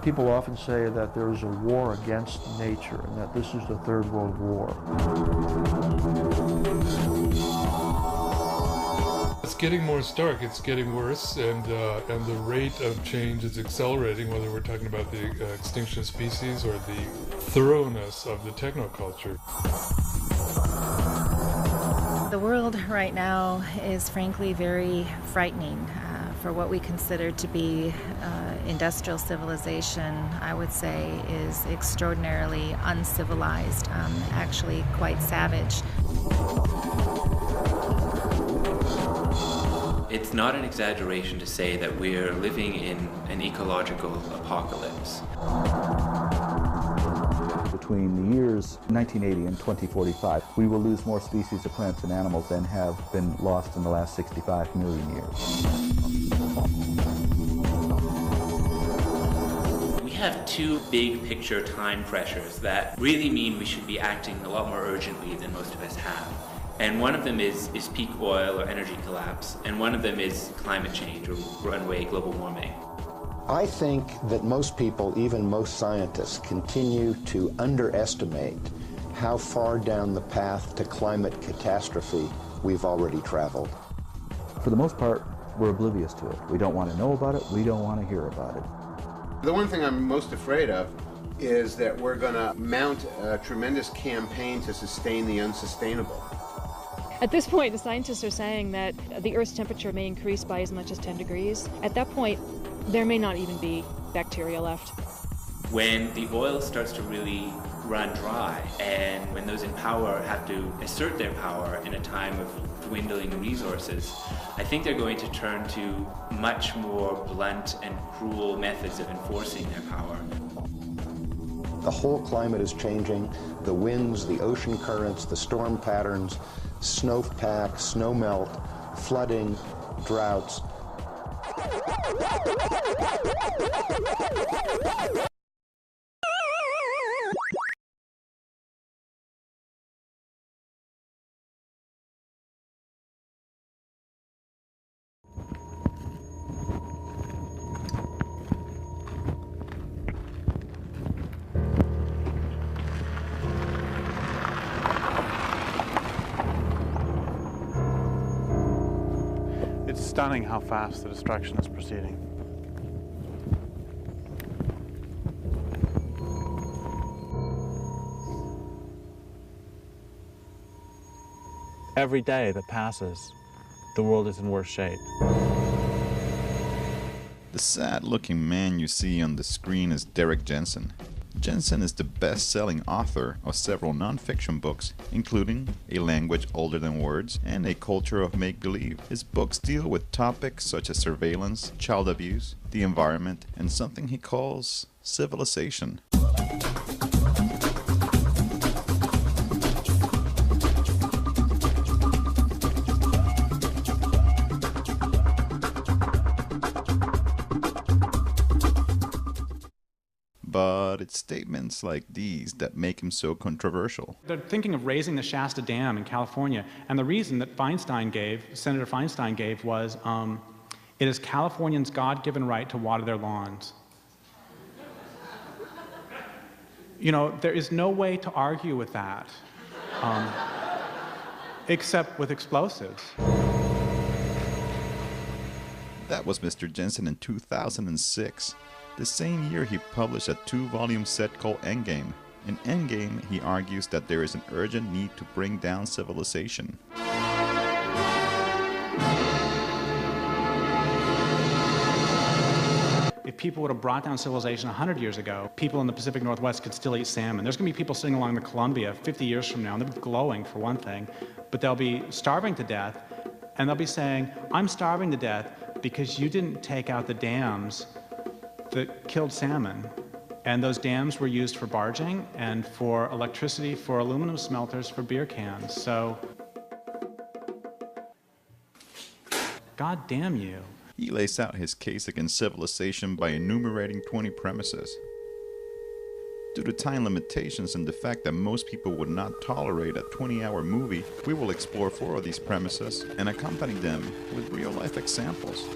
People often say that there is a war against nature and that this is the Third World War. It's getting more stark, it's getting worse, and the rate of change is accelerating, whether we're talking about the extinction of species or the thoroughness of the technoculture. The world right now is frankly very frightening. For what we consider to be industrial civilization, I would say is extraordinarily uncivilized, actually quite savage. It's not an exaggeration to say that we're living in an ecological apocalypse. Between the years 1980 and 2045, we will lose more species of plants and animals than have been lost in the last 65 million years. We have two big picture time pressures that really mean we should be acting a lot more urgently than most of us have. And one of them is peak oil or energy collapse, and one of them is climate change or runaway global warming. I think that most people, even most scientists, continue to underestimate how far down the path to climate catastrophe we've already traveled. For the most part, we're oblivious to it. We don't want to know about it. We don't want to hear about it. The one thing I'm most afraid of is that we're going to mount a tremendous campaign to sustain the unsustainable. At this point, the scientists are saying that the Earth's temperature may increase by as much as 10 degrees. At that point, there may not even be bacteria left. When the oil starts to really run dry, and when those in power have to assert their power in a time of dwindling resources, I think they're going to turn to much more blunt and cruel methods of enforcing their power. The whole climate is changing. The winds, the ocean currents, the storm patterns, snowpack, snow melt, flooding, droughts. It's stunning how fast the destruction is proceeding. Every day that passes, the world is in worse shape. The sad-looking man you see on the screen is Derek Jensen. Jensen is the best-selling author of several non-fiction books, including A Language Older Than Words and A Culture of Make-Believe. His books deal with topics such as surveillance, child abuse, the environment, and something he calls civilization. But it's statements like these that make him so controversial. They're thinking of raising the Shasta Dam in California, and the reason that Senator Feinstein gave was, it is Californians' God-given right to water their lawns. You know, there is no way to argue with that, except with explosives. That was Mr. Jensen in 2006. The same year he published a 2-volume set called Endgame. In Endgame, he argues that there is an urgent need to bring down civilization. If people would have brought down civilization 100 years ago, people in the Pacific Northwest could still eat salmon. There's going to be people sitting along the Columbia 50 years from now, and they'll be glowing for one thing, but they'll be starving to death, and they'll be saying, I'm starving to death because you didn't take out the dams that killed salmon. And those dams were used for barging and for electricity, for aluminum smelters, for beer cans. So, God damn you. He lays out his case against civilization by enumerating 20 premises. Due to time limitations and the fact that most people would not tolerate a 20-hour movie, we will explore 4 of these premises and accompany them with real-life examples.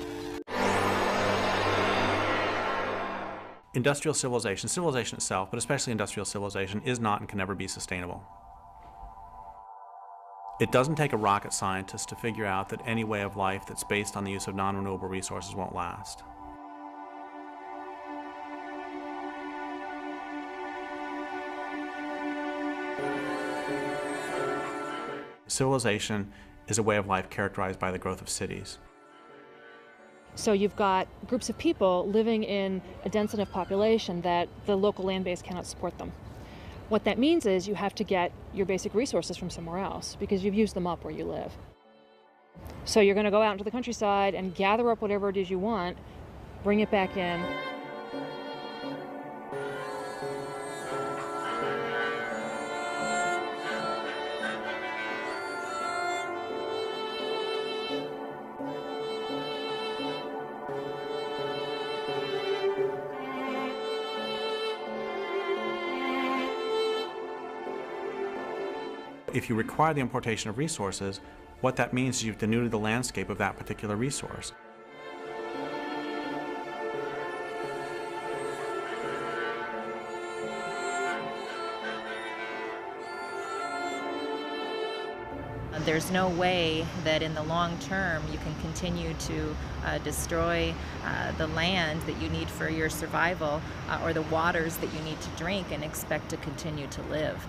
Industrial civilization, civilization itself, but especially industrial civilization, is not and can never be sustainable. It doesn't take a rocket scientist to figure out that any way of life that's based on the use of non-renewable resources won't last. Civilization is a way of life characterized by the growth of cities. So you've got groups of people living in a dense enough population that the local land base cannot support them. What that means is you have to get your basic resources from somewhere else because you've used them up where you live. So you're going to go out into the countryside and gather up whatever it is you want, bring it back in. If you require the importation of resources, what that means is you've denuded the landscape of that particular resource. There's no way that in the long term you can continue to destroy the land that you need for your survival or the waters that you need to drink and expect to continue to live.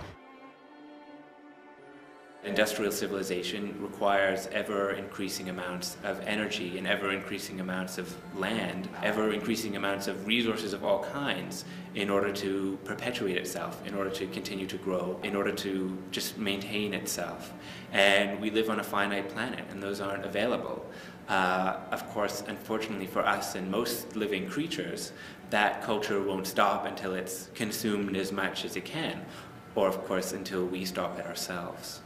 Industrial civilization requires ever-increasing amounts of energy and ever-increasing amounts of land, ever-increasing amounts of resources of all kinds in order to perpetuate itself, in order to continue to grow, in order to just maintain itself. And we live on a finite planet, and those aren't available. Of course, unfortunately for us and most living creatures, that culture won't stop until it's consumed as much as it can, or of course until we stop it ourselves.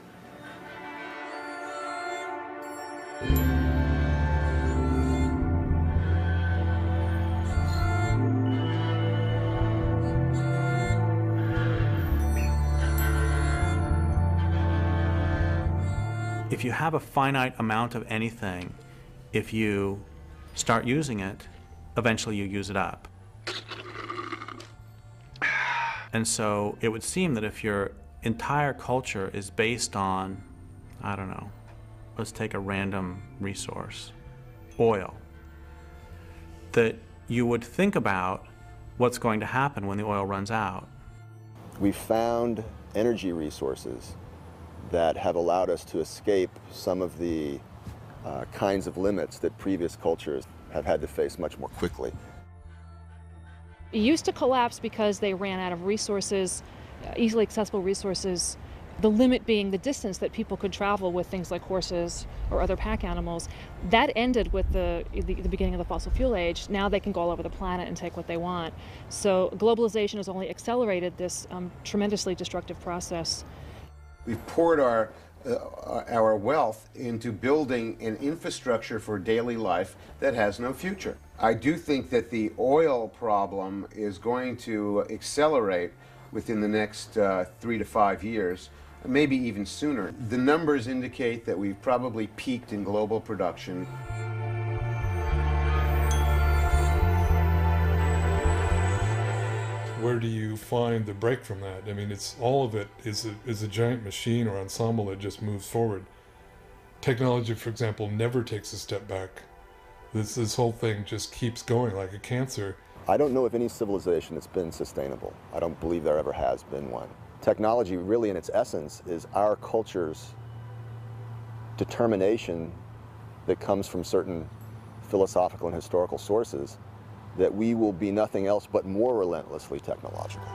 If you have a finite amount of anything, if you start using it, eventually you use it up. And so it would seem that if your entire culture is based on, I don't know, let's take a random resource, oil, that you would think about what's going to happen when the oil runs out. We found energy resources that have allowed us to escape some of the kinds of limits that previous cultures have had to face much more quickly. It used to collapse because they ran out of resources, easily accessible resources, the limit being the distance that people could travel with things like horses or other pack animals. That ended with the beginning of the fossil fuel age. Now they can go all over the planet and take what they want. So globalization has only accelerated this tremendously destructive process. We've poured our wealth into building an infrastructure for daily life that has no future. I do think that the oil problem is going to accelerate within the next 3 to 5 years, maybe even sooner. The numbers indicate that we've probably peaked in global production. Where do you find the break from that? I mean, it's all of it is a giant machine or ensemble that just moves forward. Technology, for example, never takes a step back. This whole thing just keeps going like a cancer. I don't know of any civilization that's been sustainable. I don't believe there ever has been one. Technology, really in its essence, is our culture's determination that comes from certain philosophical and historical sources that we will be nothing else but more relentlessly technological.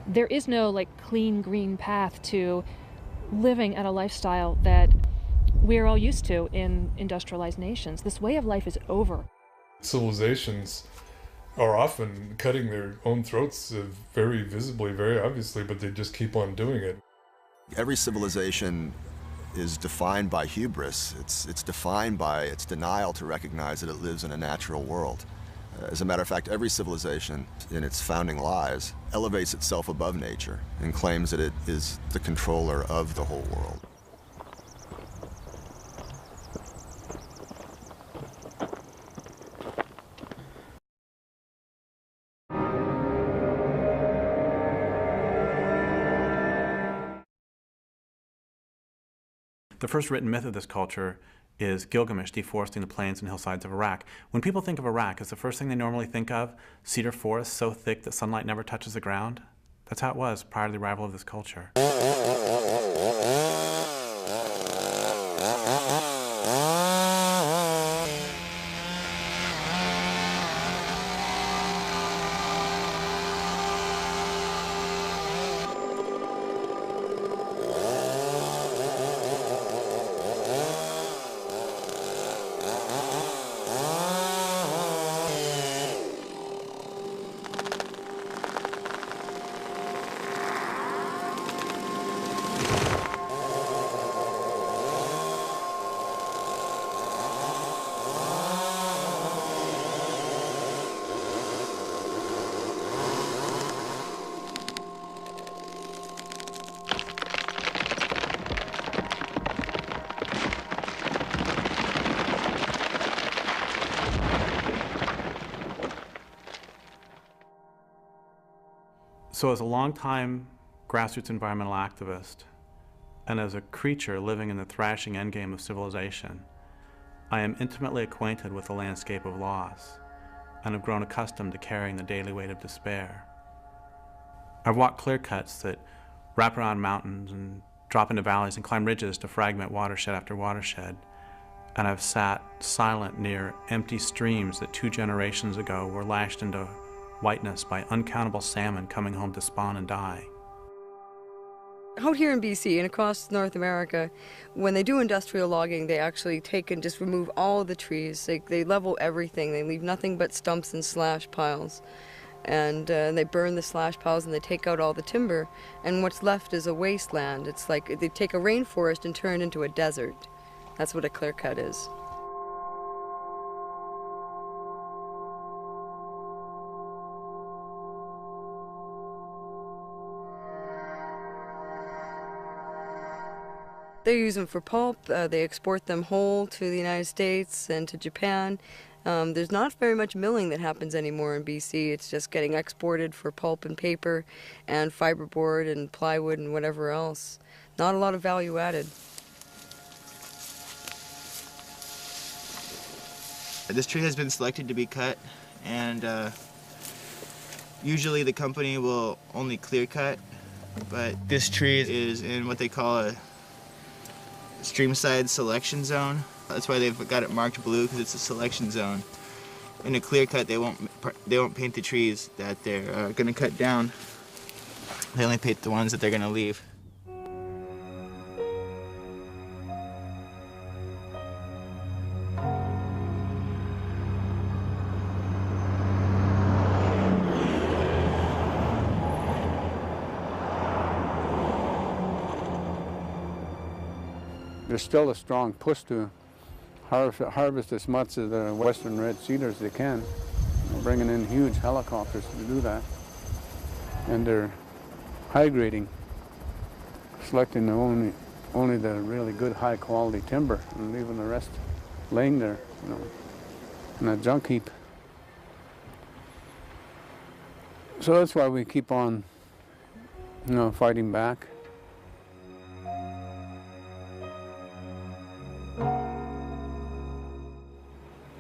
There is no clean green path to living at a lifestyle that we're all used to in industrialized nations. This way of life is over. Civilizations are often cutting their own throats very visibly, very obviously, but they just keep on doing it. Every civilization is defined by hubris. It's defined by its denial to recognize that it lives in a natural world. As a matter of fact, every civilization in its founding lies elevates itself above nature and claims that it is the controller of the whole world. The first written myth of this culture is Gilgamesh deforesting the plains and hillsides of Iraq. When people think of Iraq, is the first thing they normally think of cedar forests so thick that sunlight never touches the ground? That's how it was prior to the arrival of this culture. So as a longtime grassroots environmental activist, and as a creature living in the thrashing endgame of civilization, I am intimately acquainted with the landscape of loss, and have grown accustomed to carrying the daily weight of despair. I've walked clear cuts that wrap around mountains and drop into valleys and climb ridges to fragment watershed after watershed, and I've sat silent near empty streams that 2 generations ago were lashed into whiteness by uncountable salmon coming home to spawn and die. Out here in BC and across North America, when they do industrial logging, they actually take and just remove all of the trees. They level everything. They leave nothing but stumps and slash piles. And they burn the slash piles and they take out all the timber. And what's left is a wasteland. It's like they take a rainforest and turn it into a desert. That's what a clear cut is. They use them for pulp. They export them whole to the United States and to Japan. There's not very much milling that happens anymore in BC. It's just getting exported for pulp and paper and fiberboard and plywood and whatever else. Not a lot of value added. This tree has been selected to be cut, and usually the company will only clear cut, but this tree is in what they call a streamside selection zone. That's why they've got it marked blue, because it's a selection zone. In a clear cut, they won't paint the trees that they're going to cut down. They only paint the ones that they're going to leave. There's still a strong push to harvest as much of the western red cedar as they can. They're bringing in huge helicopters to do that. And they're high grading, selecting only the really good high quality timber and leaving the rest laying there, you know, in a junk heap. So that's why we keep on, you know, fighting back.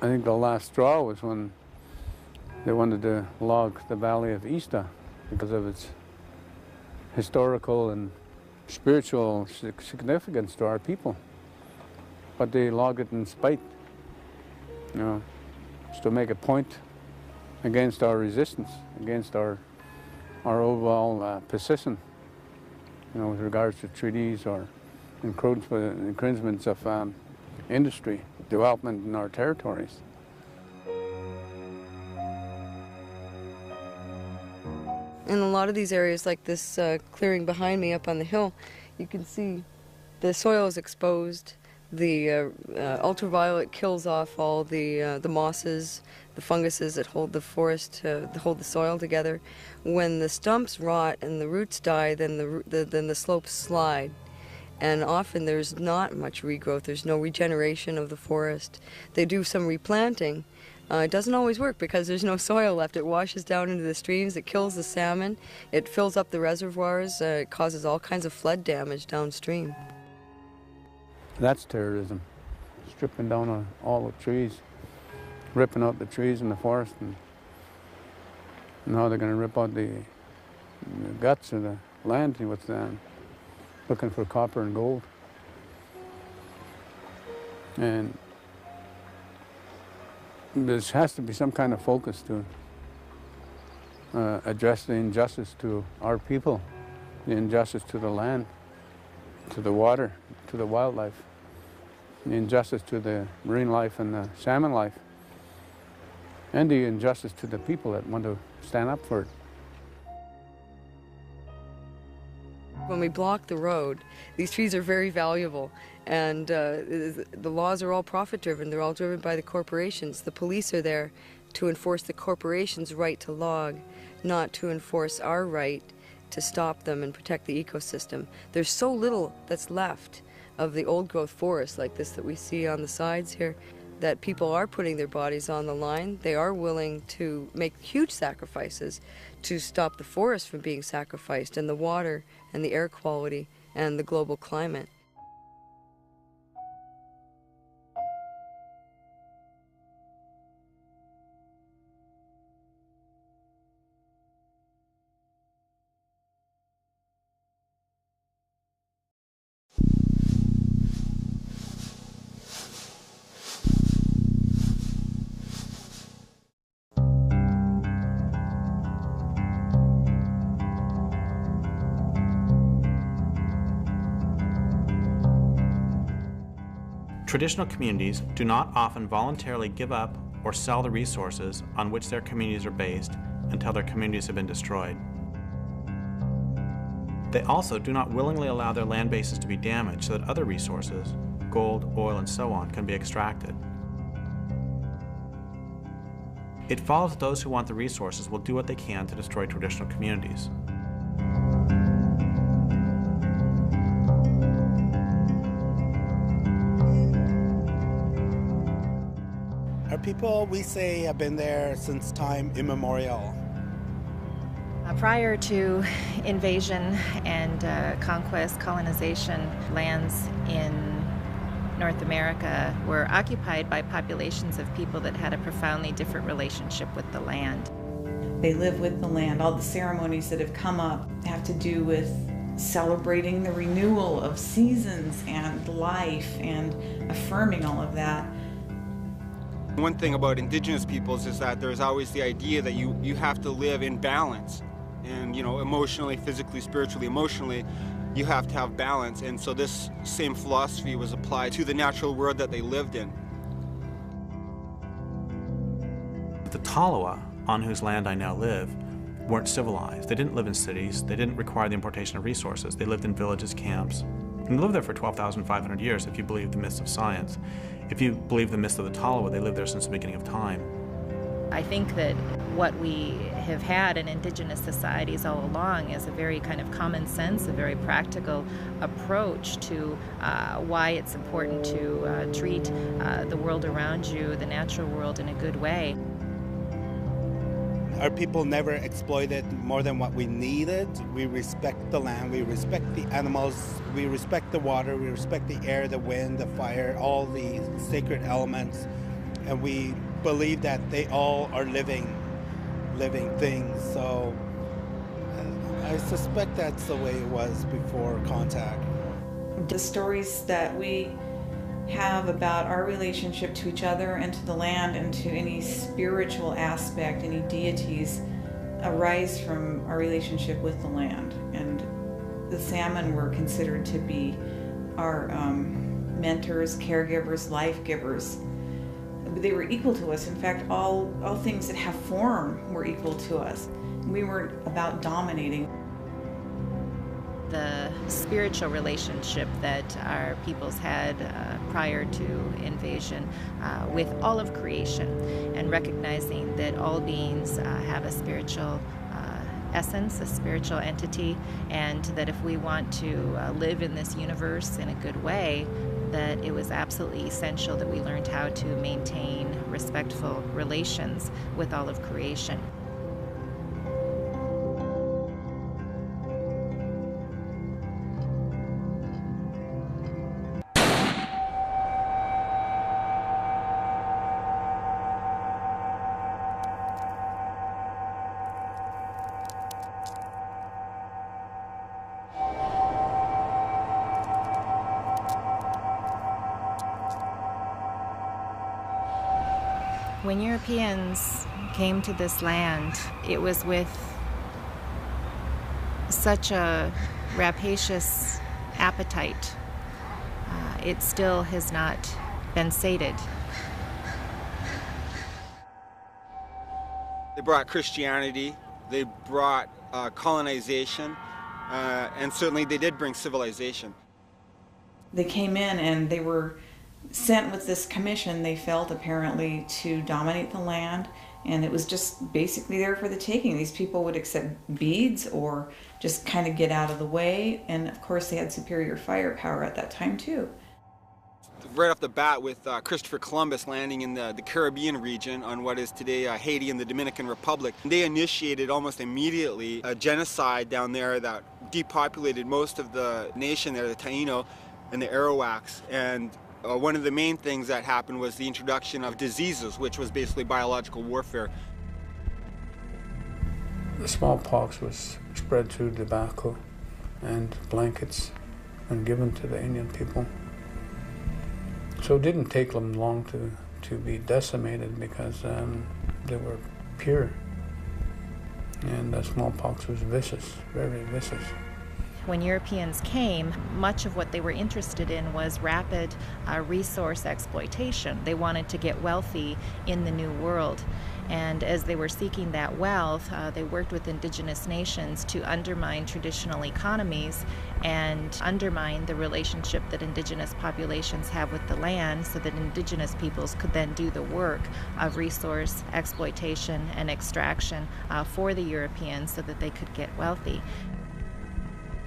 I think the last straw was when they wanted to log the valley of Ista because of its historical and spiritual significance to our people. But they logged it in spite, you know, just to make a point against our resistance, against our overall position, you know, with regards to treaties or encroachments of industry development in our territories. In a lot of these areas, like this clearing behind me up on the hill, you can see the soil is exposed. The ultraviolet kills off all the mosses, the funguses that hold the forest, hold the soil together. When the stumps rot and the roots die, then the slopes slide. And often there's not much regrowth, there's no regeneration of the forest. They do some replanting. It doesn't always work because there's no soil left. It washes down into the streams, it kills the salmon, it fills up the reservoirs, it causes all kinds of flood damage downstream. That's terrorism. Stripping down on all the trees, ripping out the trees in the forest, and now they're going to rip out the guts of the land with them, looking for copper and gold. And there has to be some kind of focus to address the injustice to our people, the injustice to the land, to the water, to the wildlife, the injustice to the marine life and the salmon life, and the injustice to the people that want to stand up for it. When we block the road, these trees are very valuable, and the laws are all profit-driven. They're all driven by the corporations. The police are there to enforce the corporations' right to log, not to enforce our right to stop them and protect the ecosystem. There's so little that's left of the old-growth forest like this that we see on the sides here, that people are putting their bodies on the line. They are willing to make huge sacrifices to stop the forest from being sacrificed, and the water and the air quality and the global climate. Traditional communities do not often voluntarily give up or sell the resources on which their communities are based until their communities have been destroyed. They also do not willingly allow their land bases to be damaged so that other resources, gold, oil, and so on, can be extracted. It follows that those who want the resources will do what they can to destroy traditional communities. Our people, we say, have been there since time immemorial. Prior to invasion and conquest, colonization, lands in North America were occupied by populations of people that had a profoundly different relationship with the land. They live with the land. All the ceremonies that have come up have to do with celebrating the renewal of seasons and life and affirming all of that. One thing about Indigenous peoples is that there's always the idea that you have to live in balance. And, you know, emotionally, physically, spiritually, emotionally, you have to have balance. And so this same philosophy was applied to the natural world that they lived in. The Tolowa, on whose land I now live, weren't civilized. They didn't live in cities. They didn't require the importation of resources. They lived in villages, camps. And they lived there for 12,500 years if you believe the myths of science. If you believe the myths of the Tolowa, they lived there since the beginning of time. I think that what we have had in Indigenous societies all along is a very kind of common sense, a very practical approach to why it's important to treat the world around you, the natural world, in a good way. Our people never exploited more than what we needed. We respect the land, we respect the animals, we respect the water, we respect the air, the wind, the fire, all the sacred elements, and we believe that they all are living things. So I suspect that's the way it was before contact. The stories that we have about our relationship to each other and to the land and to any spiritual aspect, any deities, arise from our relationship with the land. And the salmon were considered to be our mentors, caregivers, life givers. They were equal to us. In fact, all things that have form were equal to us. We weren't about dominating. The spiritual relationship that our peoples had prior to invasion with all of creation, and recognizing that all beings have a spiritual essence, a spiritual entity, and that if we want to live in this universe in a good way, that it was absolutely essential that we learned how to maintain respectful relations with all of creation. When Europeans came to this land, it was with such a rapacious appetite. It still has not been sated. They brought Christianity, they brought colonization, and certainly they did bring civilization. They came in and they were sent with this commission, they felt, apparently, to dominate the land, and it was just basically there for the taking. These people would accept beads or just kind of get out of the way, and of course they had superior firepower at that time too. Right off the bat, with Christopher Columbus landing in the Caribbean region on what is today Haiti and the Dominican Republic, they initiated almost immediately a genocide down there that depopulated most of the nation there, the Taino and the Arawaks. And one of the main things that happened was the introduction of diseases, which was basically biological warfare. The smallpox was spread through tobacco and blankets and given to the Indian people. So it didn't take them long to be decimated because they were pure. And the smallpox was vicious, very vicious. When Europeans came, much of what they were interested in was rapid resource exploitation. They wanted to get wealthy in the New World. And as they were seeking that wealth, they worked with indigenous nations to undermine traditional economies and undermine the relationship that indigenous populations have with the land so that indigenous peoples could then do the work of resource exploitation and extraction for the Europeans so that they could get wealthy.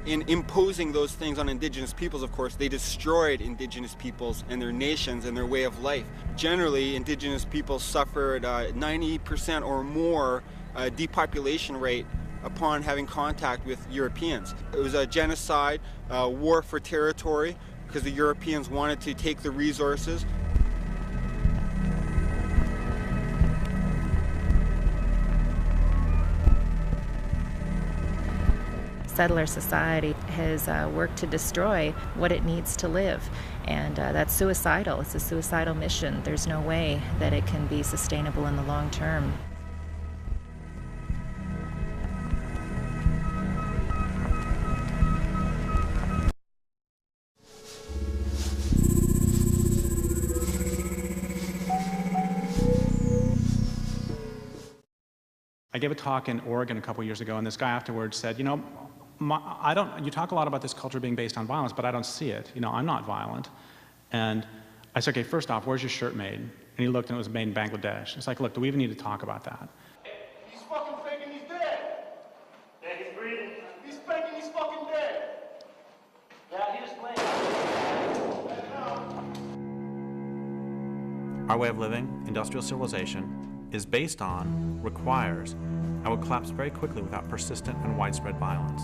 In imposing those things on indigenous peoples, of course, they destroyed indigenous peoples and their nations and their way of life. Generally, indigenous peoples suffered 90% or more depopulation rate upon having contact with Europeans. It was a genocide, war for territory, because the Europeans wanted to take the resources. Settler society has worked to destroy what it needs to live, and that's suicidal. It's a suicidal mission. There's no way that it can be sustainable in the long term. I gave a talk in Oregon a couple years ago, and this guy afterwards said, you know, you talk a lot about this culture being based on violence, but I don't see it. You know, I'm not violent. And I said, okay, first off, where's your shirt made? And he looked and it was made in Bangladesh. It's like, look, do we even need to talk about that? He's fucking faking he's dead. Yeah, he's breathing. He's faking he's fucking dead. Yeah, he was playing. Our way of living, industrial civilization, is based on, requires, and will collapse very quickly without persistent and widespread violence.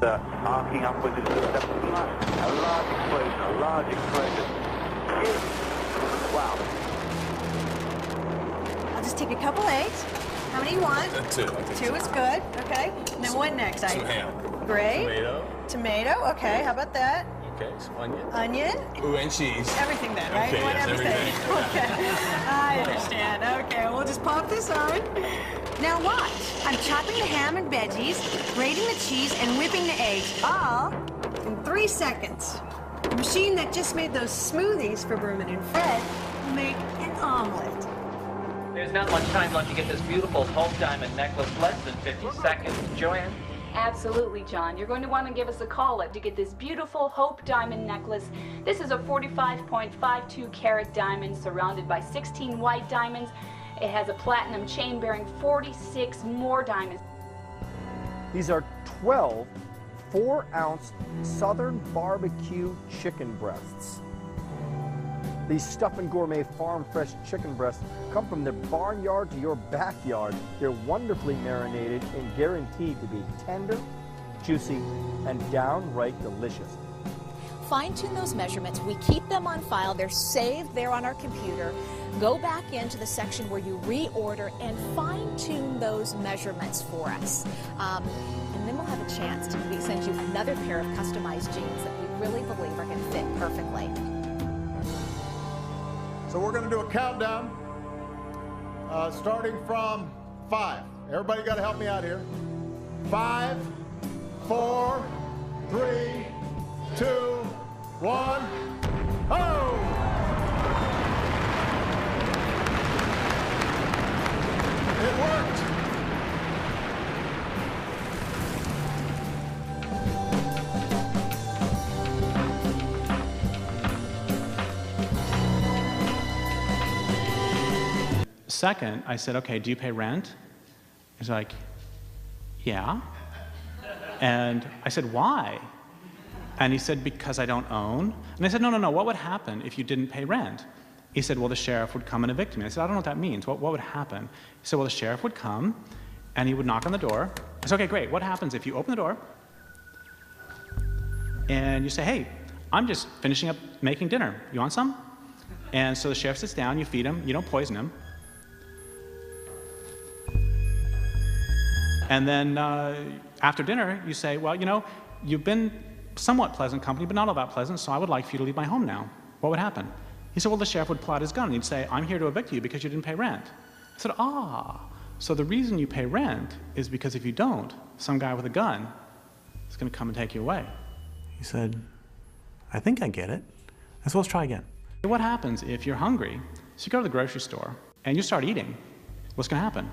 Arcing upwards into the 7th plus. A large explosion, a large explosion. Wow. I'll just take a couple eggs. How many you want? Two. Two is good. Okay. And then what next? Some ham. Great. Tomato. Tomato. Okay. How about that? Okay, some onion. Onion. Ooh, and cheese. Everything then, right? Okay, You want yes, everything. Okay. I understand. Okay, we'll just pop this on. Now watch. I'm chopping the ham and veggies, grating the cheese, and whipping the eggs, all in 3 seconds. The machine that just made those smoothies for Berman and Fred will make an omelet. There's not much time left to get this beautiful Hope Diamond necklace, less than 50 seconds. Joanne? Absolutely, John. You're going to want to give us a call up to get this beautiful Hope Diamond necklace. This is a 45.52 carat diamond surrounded by 16 white diamonds. It has a platinum chain bearing 46 more diamonds. These are 12 4-ounce Southern barbecue chicken breasts. These Stuff and Gourmet farm fresh chicken breasts come from their barnyard to your backyard. They're wonderfully marinated and guaranteed to be tender, juicy, and downright delicious. Fine-tune those measurements. We keep them on file. They're saved there on our computer. Go back into the section where you reorder and fine-tune those measurements for us. And then we'll have a chance to send you another pair of customized jeans that we really believe are going to fit perfectly. So we're going to do a countdown starting from 5. Everybody got to help me out here. 5, 4, 3, 2, 1. Oh! It worked. Second, I said, okay, do you pay rent? He's like, yeah. And I said, why? And he said, because I don't own. And I said, no, what would happen if you didn't pay rent? He said, well, the sheriff would come and evict me. I said, I don't know what that means. What would happen? He said, well, the sheriff would come and he would knock on the door. I said, okay, great. What happens if you open the door and you say, hey, I'm just finishing up making dinner. You want some? And so the sheriff sits down, you feed him, you don't poison him. And then after dinner, you say, well, you know, you've been somewhat pleasant company, but not all that pleasant, so I would like for you to leave my home now. What would happen? He said, well, the sheriff would pull out his gun and he'd say, I'm here to evict you because you didn't pay rent. I said, so the reason you pay rent is because if you don't, some guy with a gun is going to come and take you away. He said, I think I get it. I said, let's try again. What happens if you're hungry? So you go to the grocery store and you start eating. What's going to happen?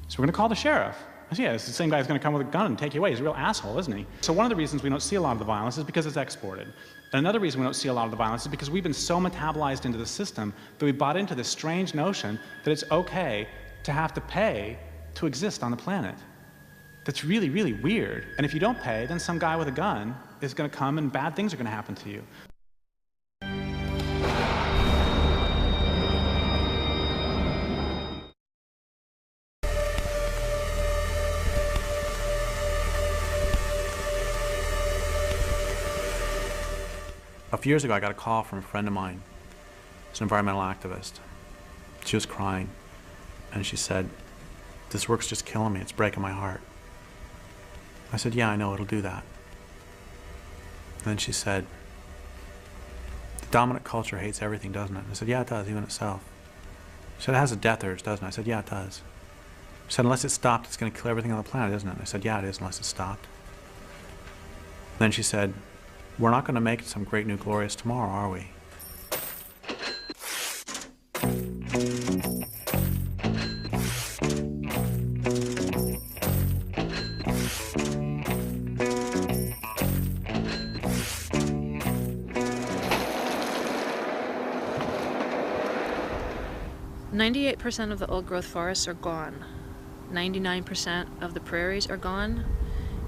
So we're going to call the sheriff. I said, yeah, it's the same guy who's going to come with a gun and take you away. He's a real asshole, isn't he? So one of the reasons we don't see a lot of the violence is because it's exported. And another reason we don't see a lot of the violence is because we've been so metabolized into the system that we bought into this strange notion that it's okay to have to pay to exist on the planet. That's really, really weird. And if you don't pay, then some guy with a gun is going to come and bad things are going to happen to you. A few years ago, I got a call from a friend of mine. She's an environmental activist. She was crying, and she said, this work's just killing me. It's breaking my heart. I said, yeah, I know, it'll do that. And then she said, the dominant culture hates everything, doesn't it? I said, yeah, it does, even itself. She said, it has a death urge, doesn't it? I said, yeah, it does. She said, unless it's stopped, it's going to kill everything on the planet, isn't it? I said, yeah, it is, unless it's stopped. And then she said, we're not going to make it some great new glorious tomorrow, are we? %98 of the old-growth forests are gone. 99% of the prairies are gone.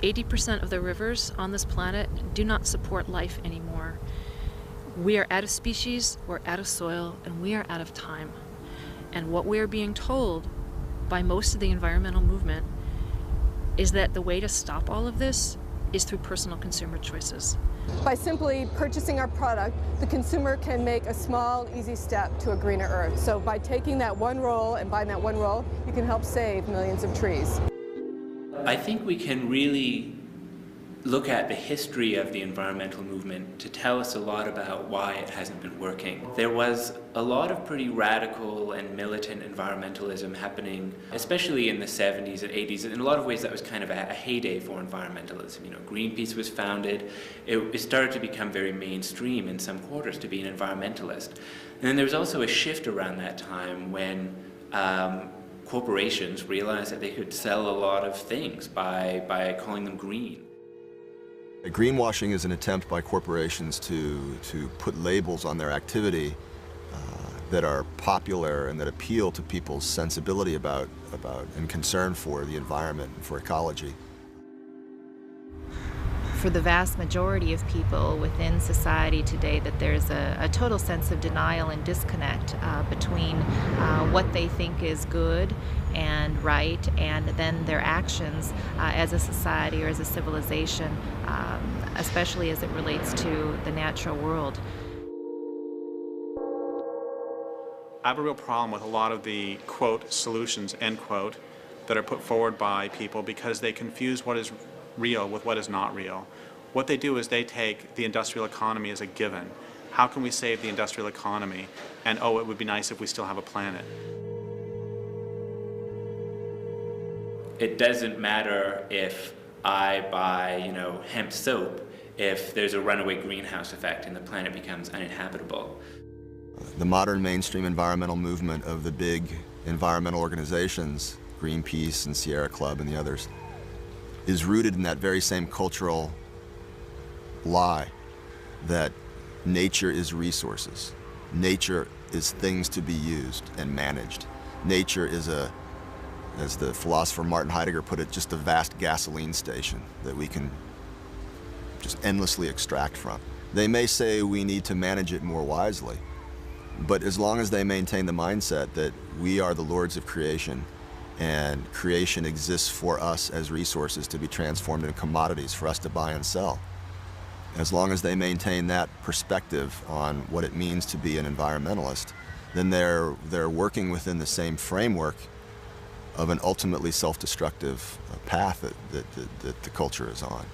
80% of the rivers on this planet do not support life anymore. We are out of species, we're out of soil, and we are out of time. And what we are being told by most of the environmental movement is that the way to stop all of this is through personal consumer choices. By simply purchasing our product, the consumer can make a small, easy step to a greener earth. So by taking that one roll and buying that one roll, you can help save millions of trees. I think we can really look at the history of the environmental movement to tell us a lot about why it hasn't been working. There was a lot of pretty radical and militant environmentalism happening, especially in the 70s and 80s. In a lot of ways that was kind of a heyday for environmentalism. You know, Greenpeace was founded. It started to become very mainstream in some quarters to be an environmentalist. And then there was also a shift around that time when corporations realized that they could sell a lot of things by calling them green. Greenwashing is an attempt by corporations to put labels on their activity that are popular and that appeal to people's sensibility about and concern for the environment and for ecology. For the vast majority of people within society today, that there's a total sense of denial and disconnect between what they think is good and right and then their actions as a society or as a civilization, especially as it relates to the natural world. I have a real problem with a lot of the, quote, solutions, end quote, that are put forward by people because they confuse what is real with what is not real. What they do is they take the industrial economy as a given, how can we save the industrial economy, and oh, it would be nice if we still have a planet. It doesn't matter if I buy, hemp soap, if there's a runaway greenhouse effect and the planet becomes uninhabitable. The modern mainstream environmental movement of the big environmental organizations, Greenpeace and Sierra Club and the others, is rooted in that very same cultural lie that nature is resources. Nature is things to be used and managed. Nature is as the philosopher Martin Heidegger put it, just a vast gasoline station that we can just endlessly extract from. They may say we need to manage it more wisely, but as long as they maintain the mindset that we are the lords of creation and creation exists for us as resources to be transformed into commodities for us to buy and sell, as long as they maintain that perspective on what it means to be an environmentalist, then they're working within the same framework of an ultimately self-destructive path that the culture is on.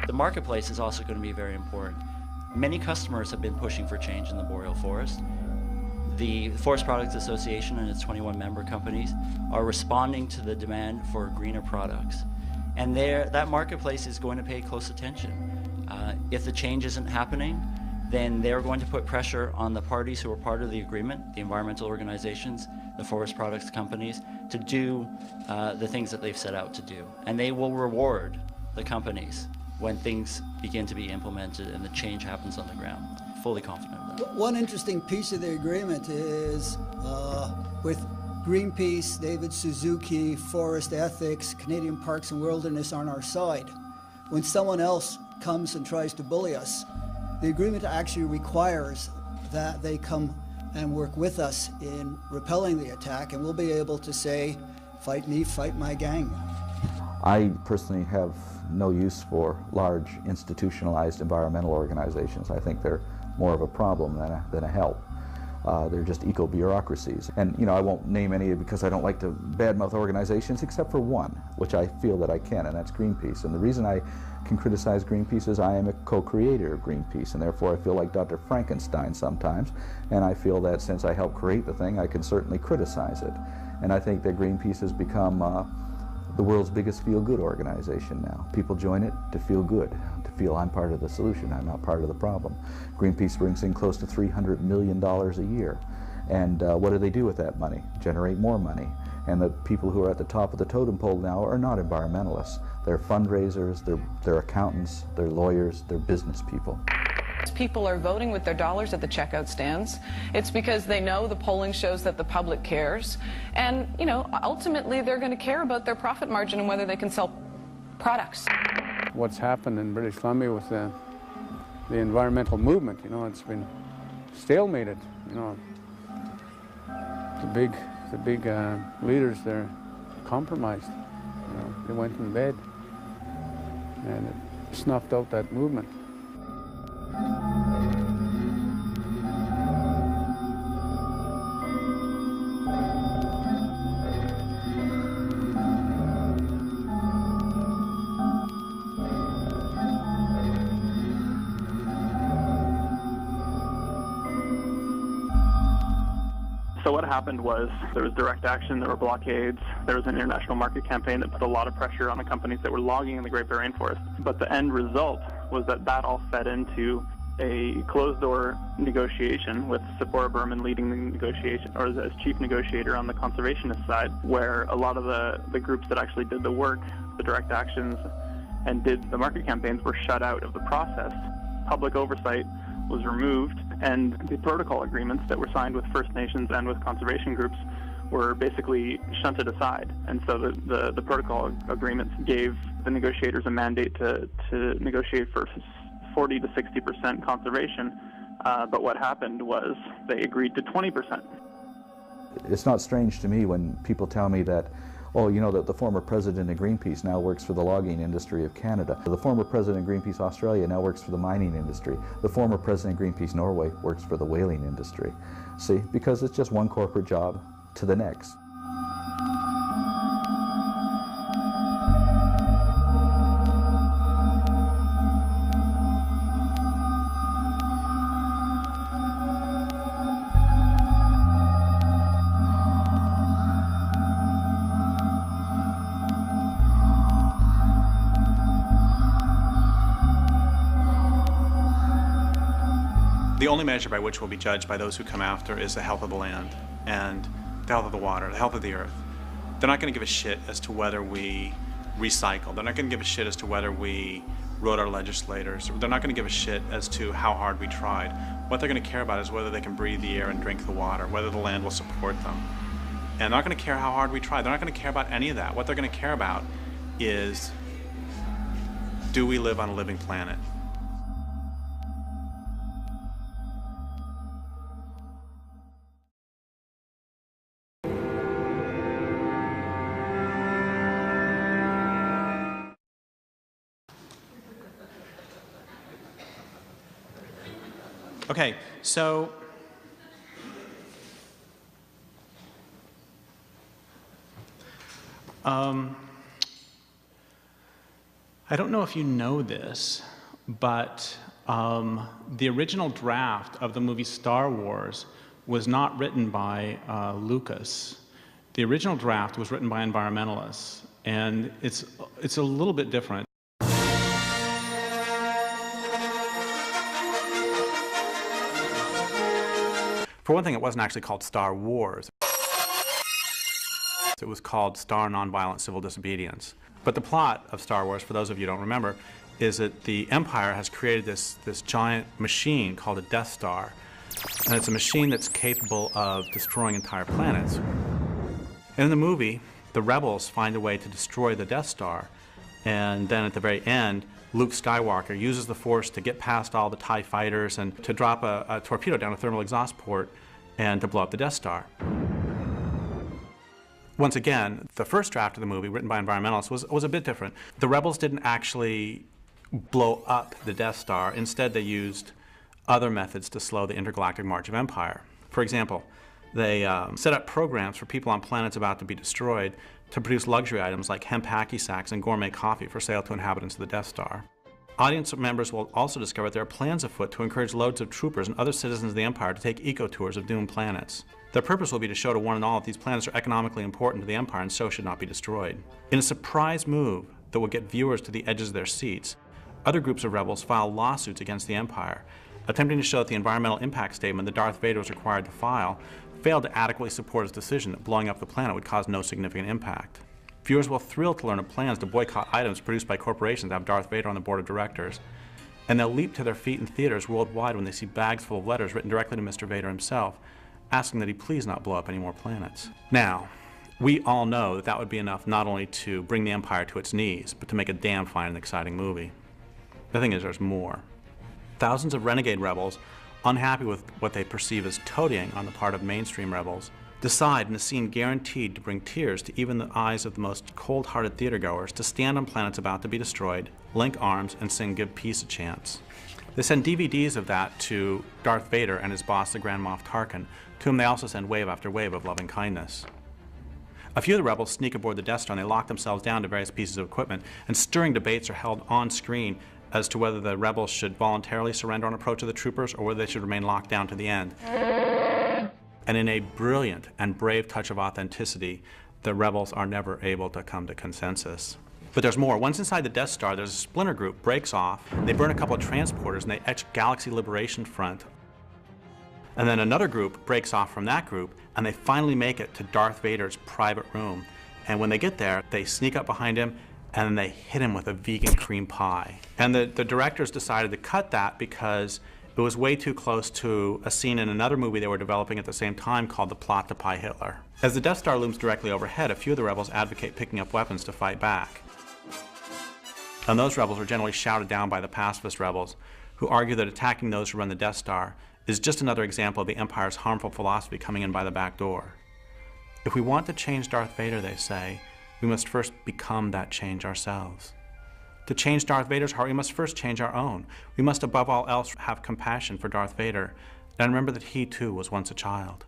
The marketplace is also going to be very important. Many customers have been pushing for change in the boreal forest. The Forest Products Association and its 21 member companies are responding to the demand for greener products. And that marketplace is going to pay close attention. If the change isn't happening, then they're going to put pressure on the parties who are part of the agreement, the environmental organizations, the forest products companies, to do the things that they've set out to do. And they will reward the companies when things begin to be implemented and the change happens on the ground. Fully confident of that. One interesting piece of the agreement is with Greenpeace, David Suzuki, Forest Ethics, Canadian Parks and Wilderness on our side. When someone else comes and tries to bully us, the agreement actually requires that they come and work with us in repelling the attack, and we'll be able to say, fight me, fight my gang. I personally have no use for large institutionalized environmental organizations. I think they're more of a problem than a help. They're just eco-bureaucracies. And I won't name any because I don't like to badmouth organizations except for one, which I feel that I can, and that's Greenpeace. And the reason I can criticize Greenpeace is I am a co-creator of Greenpeace, and therefore I feel like Dr. Frankenstein sometimes, and I feel that since I helped create the thing, I can certainly criticize it. And I think that Greenpeace has become the world's biggest feel-good organization now. People join it to feel good, to feel I'm part of the solution, I'm not part of the problem. Greenpeace brings in close to $300 million a year. And what do they do with that money? Generate more money. And the people who are at the top of the totem pole now are not environmentalists. They're fundraisers, they're accountants, they're lawyers, they're business people. People are voting with their dollars at the checkout stands. It's because they know the polling shows that the public cares. And, ultimately they're going to care about their profit margin and whether they can sell products. What's happened in British Columbia with the environmental movement, it's been stalemated. The big leaders, they're compromised. They went in bed and it snuffed out that movement. So what happened was there was direct action, there were blockades, there was an international market campaign that put a lot of pressure on the companies that were logging in the Great Barrier Rainforest. But the end result was that all fed into a closed-door negotiation with Sephora Berman leading the negotiation, or as chief negotiator on the conservationist side, where a lot of the groups that actually did the work, the direct actions, and did the market campaigns were shut out of the process. Public oversight was removed, and the protocol agreements that were signed with First Nations and with conservation groups were basically shunted aside. And so the protocol agreements gave the negotiators a mandate to negotiate for 40 to 60% conservation, but what happened was they agreed to 20%. It's not strange to me when people tell me that Oh, you know that the former president of Greenpeace now works for the logging industry of Canada. The former president of Greenpeace Australia now works for the mining industry. The former president of Greenpeace Norway works for the whaling industry. See, because it's just one corporate job to the next. The only measure by which we'll be judged by those who come after is the health of the land and the health of the water, the health of the earth. They're not going to give a shit as to whether we recycle. They're not going to give a shit as to whether we wrote our legislators. They're not going to give a shit as to how hard we tried. What they're going to care about is whether they can breathe the air and drink the water, whether the land will support them. And they're not going to care how hard we try. They're not going to care about any of that. What they're going to care about is, do we live on a living planet? Okay, so I don't know if you know this, but the original draft of the movie Star Wars was not written by Lucas. The original draft was written by environmentalists, and it's a little bit different. For one thing, it wasn't actually called Star Wars. It was called Star Nonviolent Civil Disobedience. But the plot of Star Wars, for those of you who don't remember, is that the Empire has created this giant machine called a Death Star. And it's a machine that's capable of destroying entire planets. In the movie, the rebels find a way to destroy the Death Star. And then at the very end, Luke Skywalker uses the Force to get past all the TIE fighters and to drop a torpedo down a thermal exhaust port and to blow up the Death Star. Once again, the first draft of the movie, written by environmentalists, was a bit different. The rebels didn't actually blow up the Death Star. Instead, they used other methods to slow the intergalactic march of empire. For example, they set up programs for people on planets about to be destroyed to produce luxury items like hemp hacky sacks and gourmet coffee for sale to inhabitants of the Death Star. Audience members will also discover there are plans afoot to encourage loads of troopers and other citizens of the Empire to take eco-tours of doomed planets. Their purpose will be to show to one and all that these planets are economically important to the Empire and so should not be destroyed. In a surprise move that will get viewers to the edges of their seats, other groups of rebels file lawsuits against the Empire, attempting to show that the environmental impact statement that Darth Vader was required to file failed to adequately support his decision that blowing up the planet would cause no significant impact. Viewers will thrill to learn of plans to boycott items produced by corporations that have Darth Vader on the board of directors. And they'll leap to their feet in theaters worldwide when they see bags full of letters written directly to Mr. Vader himself, asking that he please not blow up any more planets. Now, we all know that that would be enough not only to bring the Empire to its knees, but to make a damn fine and exciting movie. The thing is, there's more. Thousands of renegade rebels, unhappy with what they perceive as toadying on the part of mainstream rebels, decide in a scene guaranteed to bring tears to even the eyes of the most cold-hearted theatergoers to stand on planets about to be destroyed, link arms, and sing "Give Peace a Chance." They send DVDs of that to Darth Vader and his boss, the Grand Moff Tarkin, to whom they also send wave after wave of loving kindness. A few of the rebels sneak aboard the Death Star and they lock themselves down to various pieces of equipment, and stirring debates are held on screen as to whether the rebels should voluntarily surrender on approach of the troopers or whether they should remain locked down to the end. And in a brilliant and brave touch of authenticity, the rebels are never able to come to consensus. But there's more. Once inside the Death Star, there's a splinter group breaks off, they burn a couple of transporters, and they etch Galaxy Liberation Front. And then another group breaks off from that group, and they finally make it to Darth Vader's private room. And when they get there, they sneak up behind him, and they hit him with a vegan cream pie. And the directors decided to cut that because it was way too close to a scene in another movie they were developing at the same time called The Plot to Pie Hitler. As the Death Star looms directly overhead, a few of the rebels advocate picking up weapons to fight back. And those rebels are generally shouted down by the pacifist rebels, who argue that attacking those who run the Death Star is just another example of the Empire's harmful philosophy coming in by the back door. If we want to change Darth Vader, they say, we must first become that change ourselves. To change Darth Vader's heart, we must first change our own. We must above all else have compassion for Darth Vader and remember that he too was once a child.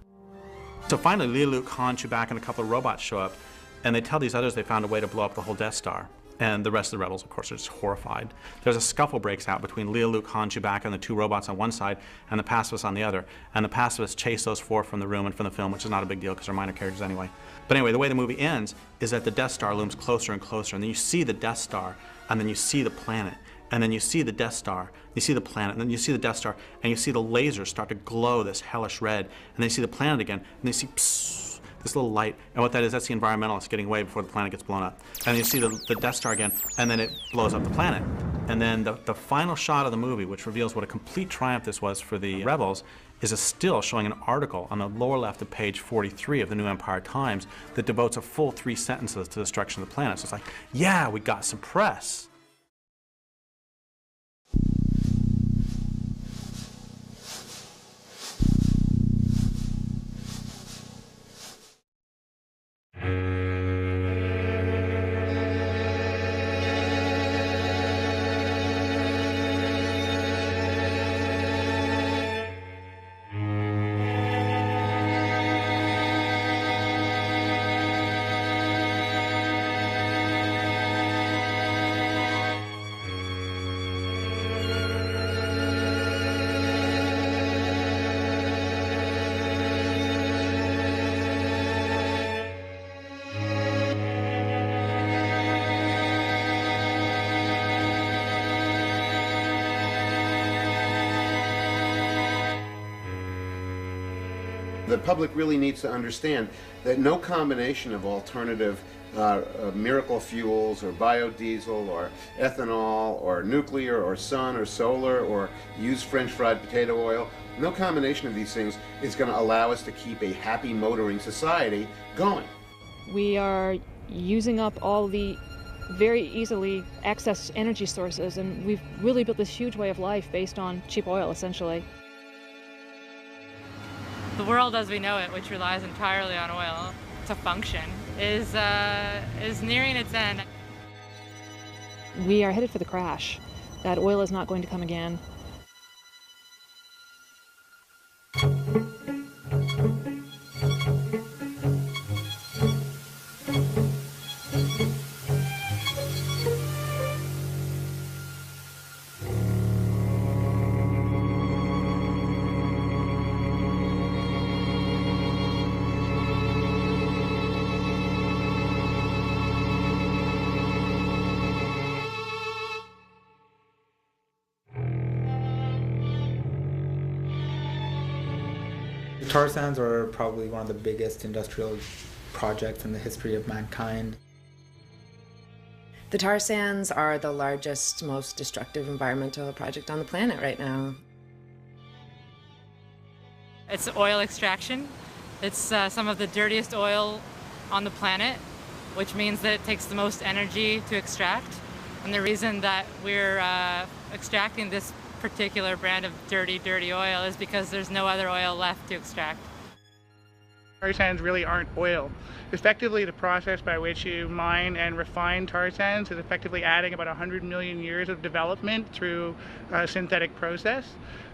So finally, Leia, Luke, Han, Chewbacca, and a couple of robots show up, and they tell these others they found a way to blow up the whole Death Star. And the rest of the rebels, of course, are just horrified. There's a scuffle breaks out between Leia, Luke, Han, Chewbacca, and the two robots on one side, and the pacifists on the other. And the pacifists chase those four from the room and from the film, which is not a big deal because they're minor characters anyway. But anyway, the way the movie ends is that the Death Star looms closer and closer, and then you see the Death Star, and then you see the planet, and then you see the Death Star, you see the planet, and then you see the Death Star, and you see the lasers start to glow this hellish red, and then you see the planet again, and then you see psst, this little light, and what that is, that's the environmentalists getting away before the planet gets blown up. And you see the Death Star again, and then it blows up the planet. And then the final shot of the movie, which reveals what a complete triumph this was for the rebels, is a still showing an article on the lower left of page 43 of the New Empire Times that devotes a full 3 sentences to the destruction of the planet. So it's like, yeah, we got some press. The public really needs to understand that no combination of alternative miracle fuels or biodiesel or ethanol or nuclear or sun or solar or used French fried potato oil, no combination of these things is going to allow us to keep a happy motoring society going. We are using up all the very easily accessed energy sources, and we've really built this huge way of life based on cheap oil, essentially. The world as we know it, which relies entirely on oil to function, is nearing its end. We are headed for the crash. That oil is not going to come again. Tar sands are probably one of the biggest industrial projects in the history of mankind. The tar sands are the largest, most destructive environmental project on the planet right now. It's oil extraction. It's some of the dirtiest oil on the planet, which means that it takes the most energy to extract. And the reason that we're extracting this particular brand of dirty oil is because there's no other oil left to extract. Tar sands really aren't oil. Effectively, the process by which you mine and refine tar sands is effectively adding about 100 million years of development through a synthetic process.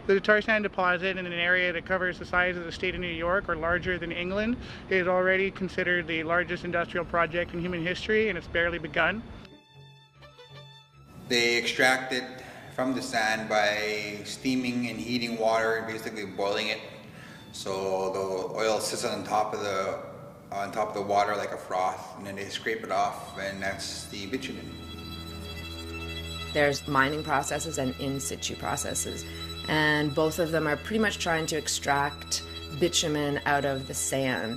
The tar sand deposit in an area that covers the size of the state of New York or larger than England is already considered the largest industrial project in human history, and it's barely begun. They extract it from the sand by steaming and heating water and basically boiling it. So the oil sits on top of the water like a froth, and then they scrape it off, and that's the bitumen. There's mining processes and in situ processes, and both of them are pretty much trying to extract bitumen out of the sand.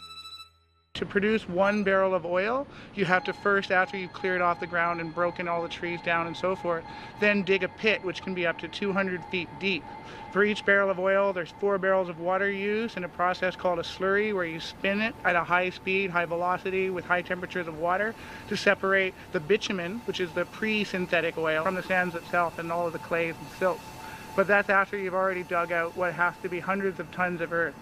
To produce 1 barrel of oil, you have to first, after you've cleared off the ground and broken all the trees down and so forth, then dig a pit which can be up to 200 feet deep. For each barrel of oil, there's 4 barrels of water used in a process called a slurry, where you spin it at a high speed, high velocity, with high temperatures of water to separate the bitumen, which is the pre-synthetic oil, from the sands itself and all of the clays and silts. But that's after you've already dug out what has to be hundreds of tons of earth.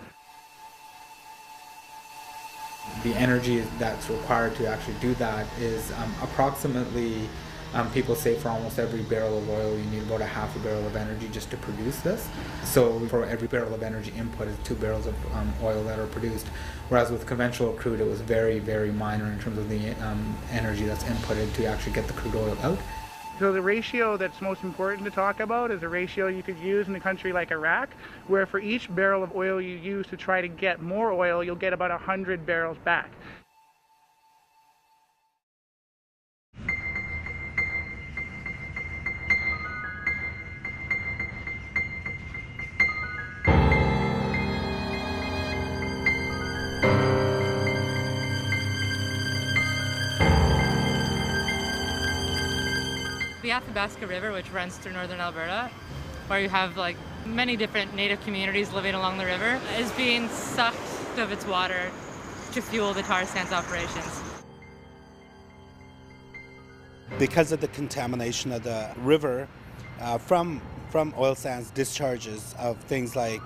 The energy that's required to actually do that is approximately, people say for almost every barrel of oil you need about a half a barrel of energy just to produce this. So for every barrel of energy input is 2 barrels of oil that are produced. Whereas with conventional crude it was very, very minor in terms of the energy that's inputted to actually get the crude oil out. So the ratio that's most important to talk about is a ratio you could use in a country like Iraq, where for each barrel of oil you use to try to get more oil, you'll get about 100 barrels back. The Athabasca River, which runs through northern Alberta, where you have like many different native communities living along the river, is being sucked of its water to fuel the tar sands operations. Because of the contamination of the river from oil sands discharges of things like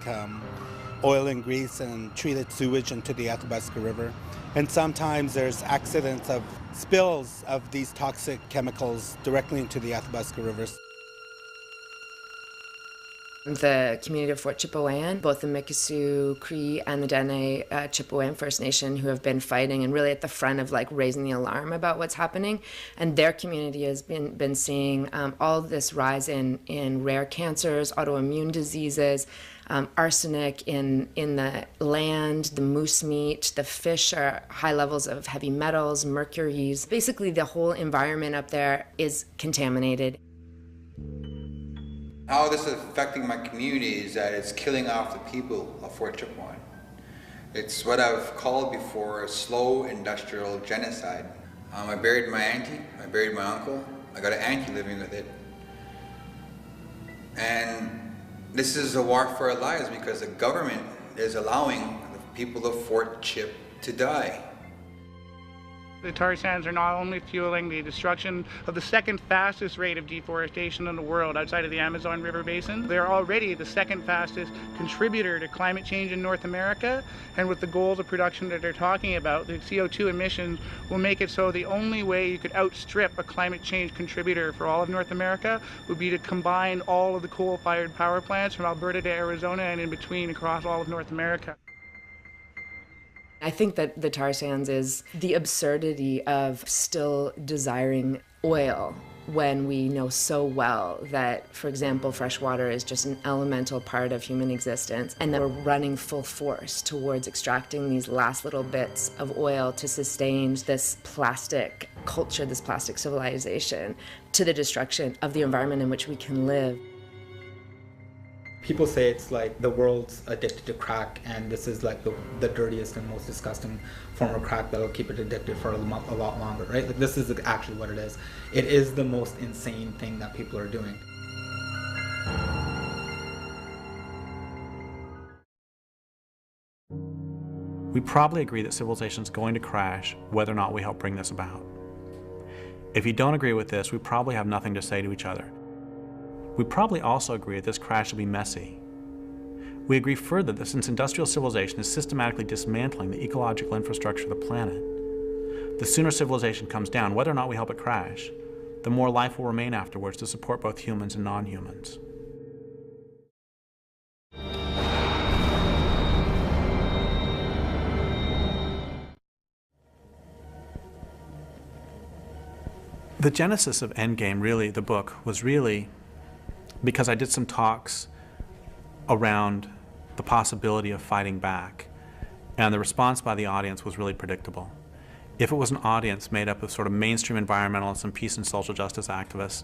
oil and grease and treated sewage into the Athabasca River. And sometimes there's accidents of spills of these toxic chemicals directly into the Athabasca River. The community of Fort Chipewyan, both the Mikisew Cree and the Dene Chipewyan First Nation, who have been fighting and really at the front of like raising the alarm about what's happening, and their community has been seeing all this rise in rare cancers, autoimmune diseases, arsenic in the land, the moose meat, the fish are high levels of heavy metals, mercuries. Basically the whole environment up there is contaminated. How this is affecting my community is that it's killing off the people of Fort Chipewyan. It's what I've called before a slow industrial genocide. I buried my auntie, I buried my uncle, I got an auntie living with it. And this is a war for our lives because the government is allowing the people of Fort Chip to die. The tar sands are not only fueling the destruction of the second fastest rate of deforestation in the world outside of the Amazon River Basin, they're already the second fastest contributor to climate change in North America. And with the goals of production that they're talking about, the CO2 emissions will make it so the only way you could outstrip a climate change contributor for all of North America would be to combine all of the coal-fired power plants from Alberta to Arizona and in between across all of North America. I think that the tar sands is the absurdity of still desiring oil when we know so well that, for example, fresh water is just an elemental part of human existence, and that we're running full force towards extracting these last little bits of oil to sustain this plastic culture, this plastic civilization, to the destruction of the environment in which we can live. People say it's like the world's addicted to crack, and this is like the dirtiest and most disgusting form of crack that'll keep it addicted for a lot longer, right? Like this is actually what it is. It is the most insane thing that people are doing. We probably agree that civilization is going to crash whether or not we help bring this about. If you don't agree with this, we probably have nothing to say to each other. We probably also agree that this crash will be messy. We agree further that since industrial civilization is systematically dismantling the ecological infrastructure of the planet, the sooner civilization comes down, whether or not we help it crash, the more life will remain afterwards to support both humans and non-humans. The genesis of Endgame, really, the book, was really because I did some talks around the possibility of fighting back, and the response by the audience was really predictable. If it was an audience made up of sort of mainstream environmentalists and peace and social justice activists,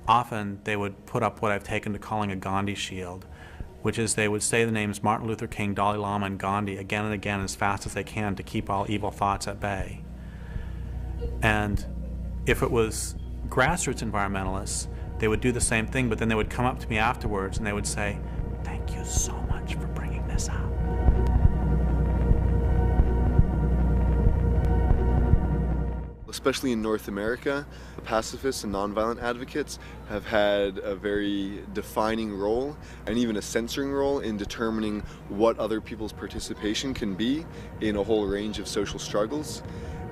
often they would put up what I've taken to calling a Gandhi shield, which is they would say the names Martin Luther King, Dalai Lama, and Gandhi again and again as fast as they can to keep all evil thoughts at bay. And if it was grassroots environmentalists, they would do the same thing, but then they would come up to me afterwards and they would say, "Thank you so much for bringing this up." especially in North America, pacifists and nonviolent advocates have had a very defining role and even a censoring role in determining what other people's participation can be in a whole range of social struggles.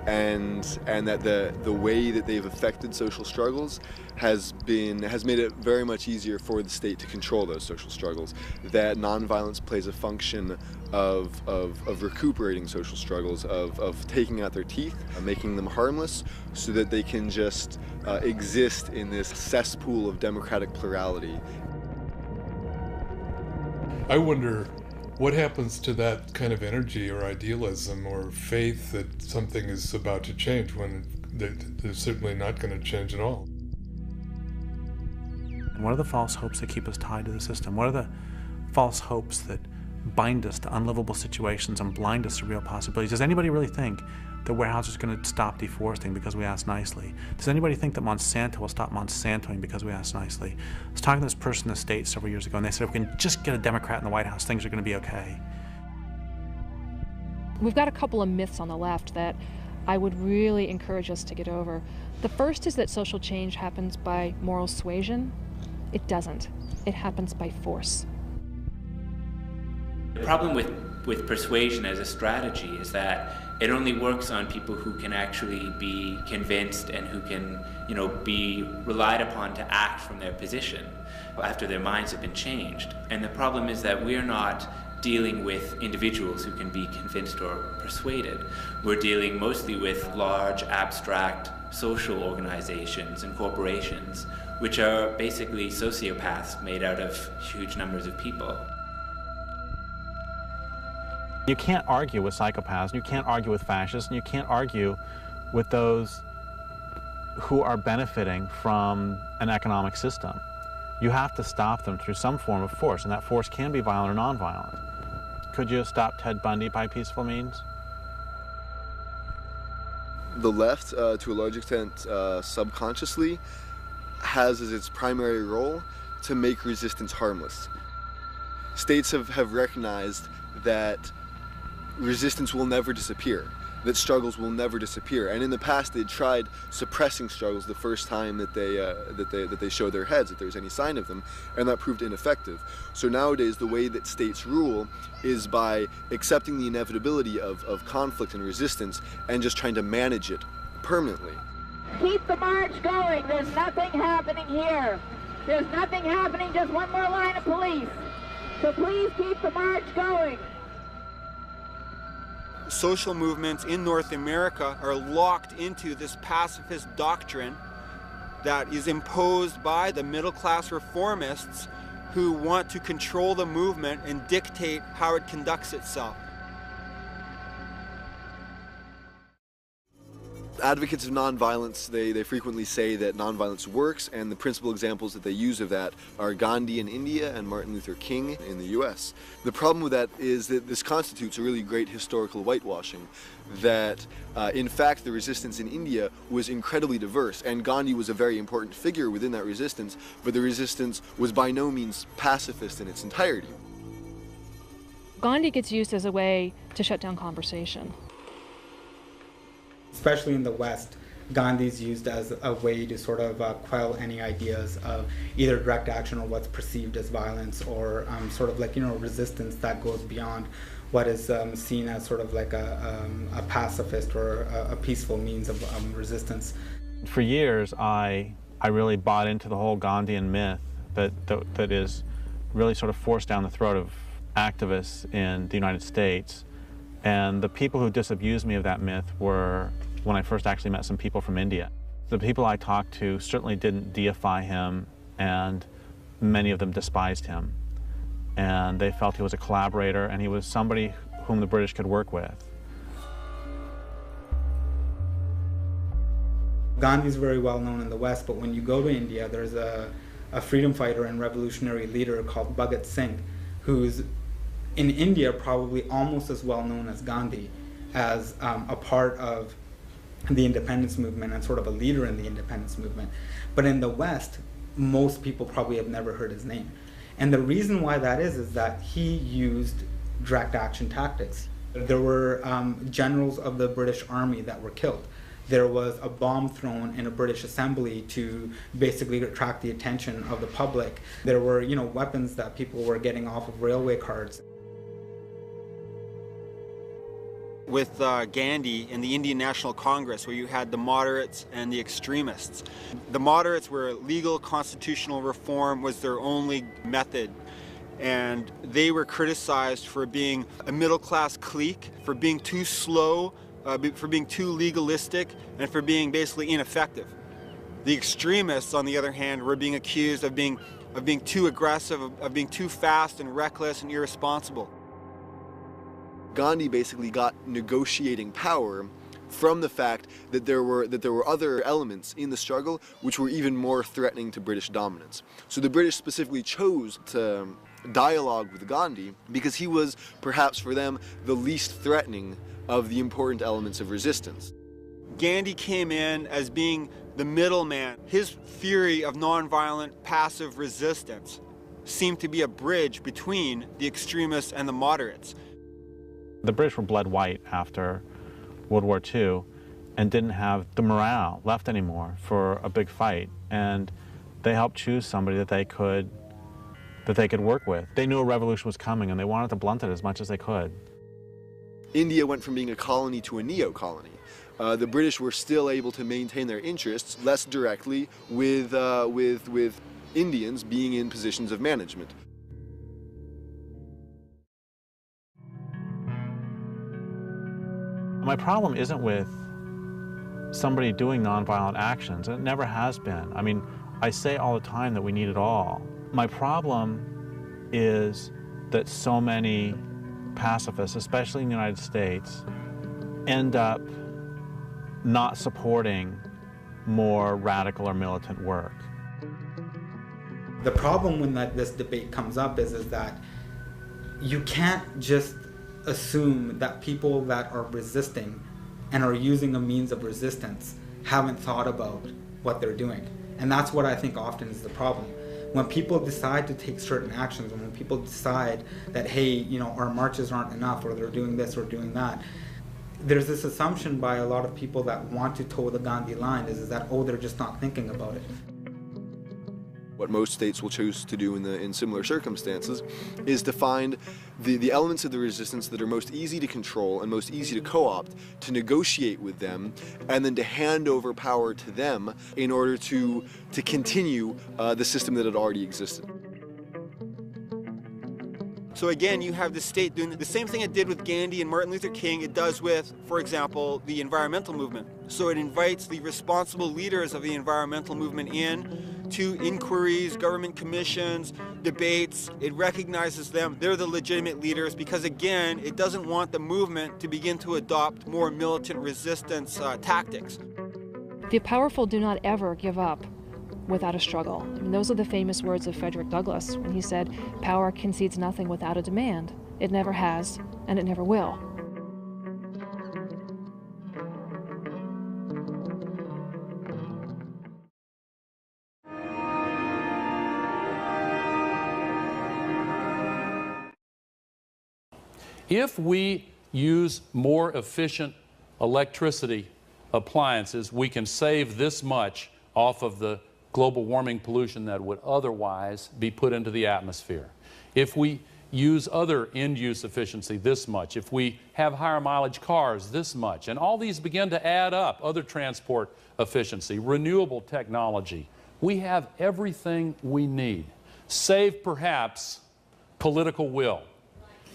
And that the way that they've affected social struggles has made it very much easier for the state to control those social struggles. That nonviolence plays a function of recuperating social struggles, of taking out their teeth, making them harmless, so that they can just exist in this cesspool of democratic plurality. I wonder what happens to that kind of energy or idealism or faith that something is about to change when they're certainly not going to change at all. What are the false hopes that keep us tied to the system? What are the false hopes that bind us to unlivable situations and blind us to real possibilities? Does anybody really think that Weyerhaeuser is going to stop deforesting because we ask nicely? Does anybody think that Monsanto will stop Monsantoing because we ask nicely? I was talking to this person in the States several years ago, and they said if we can just get a Democrat in the White House, things are going to be okay. We've got a couple of myths on the left that I would really encourage us to get over. The first is that social change happens by moral suasion. It doesn't. It happens by force. The problem with persuasion as a strategy is that it only works on people who can actually be convinced and who can, be relied upon to act from their position after their minds have been changed. And the problem is that we're not dealing with individuals who can be convinced or persuaded. We're dealing mostly with large, abstract social organizations and corporations, which are basically sociopaths made out of huge numbers of people. You can't argue with psychopaths, and you can't argue with fascists, and you can't argue with those who are benefiting from an economic system. You have to stop them through some form of force, and that force can be violent or nonviolent. Could you have stopped Ted Bundy by peaceful means? The left, to a large extent, subconsciously, has as its primary role to make resistance harmless. States have recognized that resistance will never disappear, that struggles will never disappear. And in the past, they tried suppressing struggles the first time that they showed their heads, that there's any sign of them, and that proved ineffective. So nowadays, the way that states rule is by accepting the inevitability of conflict and resistance and just trying to manage it permanently. Keep the march going. There's nothing happening here. There's nothing happening, just one more line of police. So please keep the march going. Social movements in North America are locked into this pacifist doctrine that is imposed by the middle-class reformists who want to control the movement and dictate how it conducts itself. Advocates of nonviolence, they frequently say that nonviolence works, and the principal examples that they use of that are Gandhi in India and Martin Luther King in the US. The problem with that is that this constitutes a really great historical whitewashing, that in fact the resistance in India was incredibly diverse, and Gandhi was a very important figure within that resistance, but the resistance was by no means pacifist in its entirety. Gandhi gets used as a way to shut down conversation. Especially in the West, Gandhi's used as a way to sort of quell any ideas of either direct action or what's perceived as violence, or sort of like, resistance that goes beyond what is seen as sort of like a pacifist or a peaceful means of resistance. For years, I really bought into the whole Gandhian myth that is really sort of forced down the throat of activists in the United States. And the people who disabused me of that myth were when I first actually met some people from India. The people I talked to certainly didn't deify him, and many of them despised him. And they felt he was a collaborator, and he was somebody whom the British could work with. Gandhi's very well known in the West, but when you go to India, there's a freedom fighter and revolutionary leader called Bhagat Singh, who's in India probably almost as well known as Gandhi, as a part of the independence movement and sort of a leader in the independence movement. But in the West, most people probably have never heard his name. And the reason why that is that he used direct action tactics. There were generals of the British Army that were killed there was a bomb thrown in a British assembly to basically attract the attention of the public. There were, weapons that people were getting off of railway cars. With Gandhi in the Indian National Congress, where you had the moderates and the extremists. The moderates were legal constitutional reform was their only method, and they were criticized for being a middle-class clique, for being too slow, for being too legalistic, and for being basically ineffective. The extremists, on the other hand, were being accused of being too aggressive, of being too fast and reckless and irresponsible. Gandhi basically got negotiating power from the fact that there were other elements in the struggle which were even more threatening to British dominance. So the British specifically chose to dialogue with Gandhi because he was, perhaps for them, the least threatening of the important elements of resistance. Gandhi came in as being the middleman. His theory of nonviolent passive resistance seemed to be a bridge between the extremists and the moderates. The British were bled white after World War II and didn't have the morale left anymore for a big fight, and they helped choose somebody that they could work with. They knew a revolution was coming and they wanted to blunt it as much as they could. India went from being a colony to a neo-colony. The British were still able to maintain their interests less directly with Indians being in positions of management. My problem isn't with somebody doing nonviolent actions, and it never has been. I mean, I say all the time that we need it all. My problem is that so many pacifists, especially in the United States, end up not supporting more radical or militant work. The problem when this debate comes up is that you can't just assume that people that are resisting and are using a means of resistance haven't thought about what they're doing. And that's what I think often is the problem. When people decide to take certain actions, and when people decide that, hey, our marches aren't enough, or they're doing this or doing that, there's this assumption by a lot of people that want to toe the Gandhi line is that, oh, they're just not thinking about it. What most states will choose to do in similar circumstances is to find the elements of the resistance that are most easy to control and most easy to co-opt, to negotiate with them, and then to hand over power to them in order to continue the system that had already existed. So again, you have the state doing the same thing it did with Gandhi and Martin Luther King, it does with, for example, the environmental movement. So it invites the responsible leaders of the environmental movement in to inquiries, government commissions, debates. It recognizes them. They're the legitimate leaders because, again, it doesn't want the movement to begin to adopt more militant resistance tactics. The powerful do not ever give up without a struggle. I mean, those are the famous words of Frederick Douglass when he said, "Power concedes nothing without a demand. It never has, and it never will." If we use more efficient electricity appliances, we can save this much off of the global warming pollution that would otherwise be put into the atmosphere. If we use other end-use efficiency this much, if we have higher mileage cars this much, and all these begin to add up, other transport efficiency, renewable technology, we have everything we need, save perhaps political will.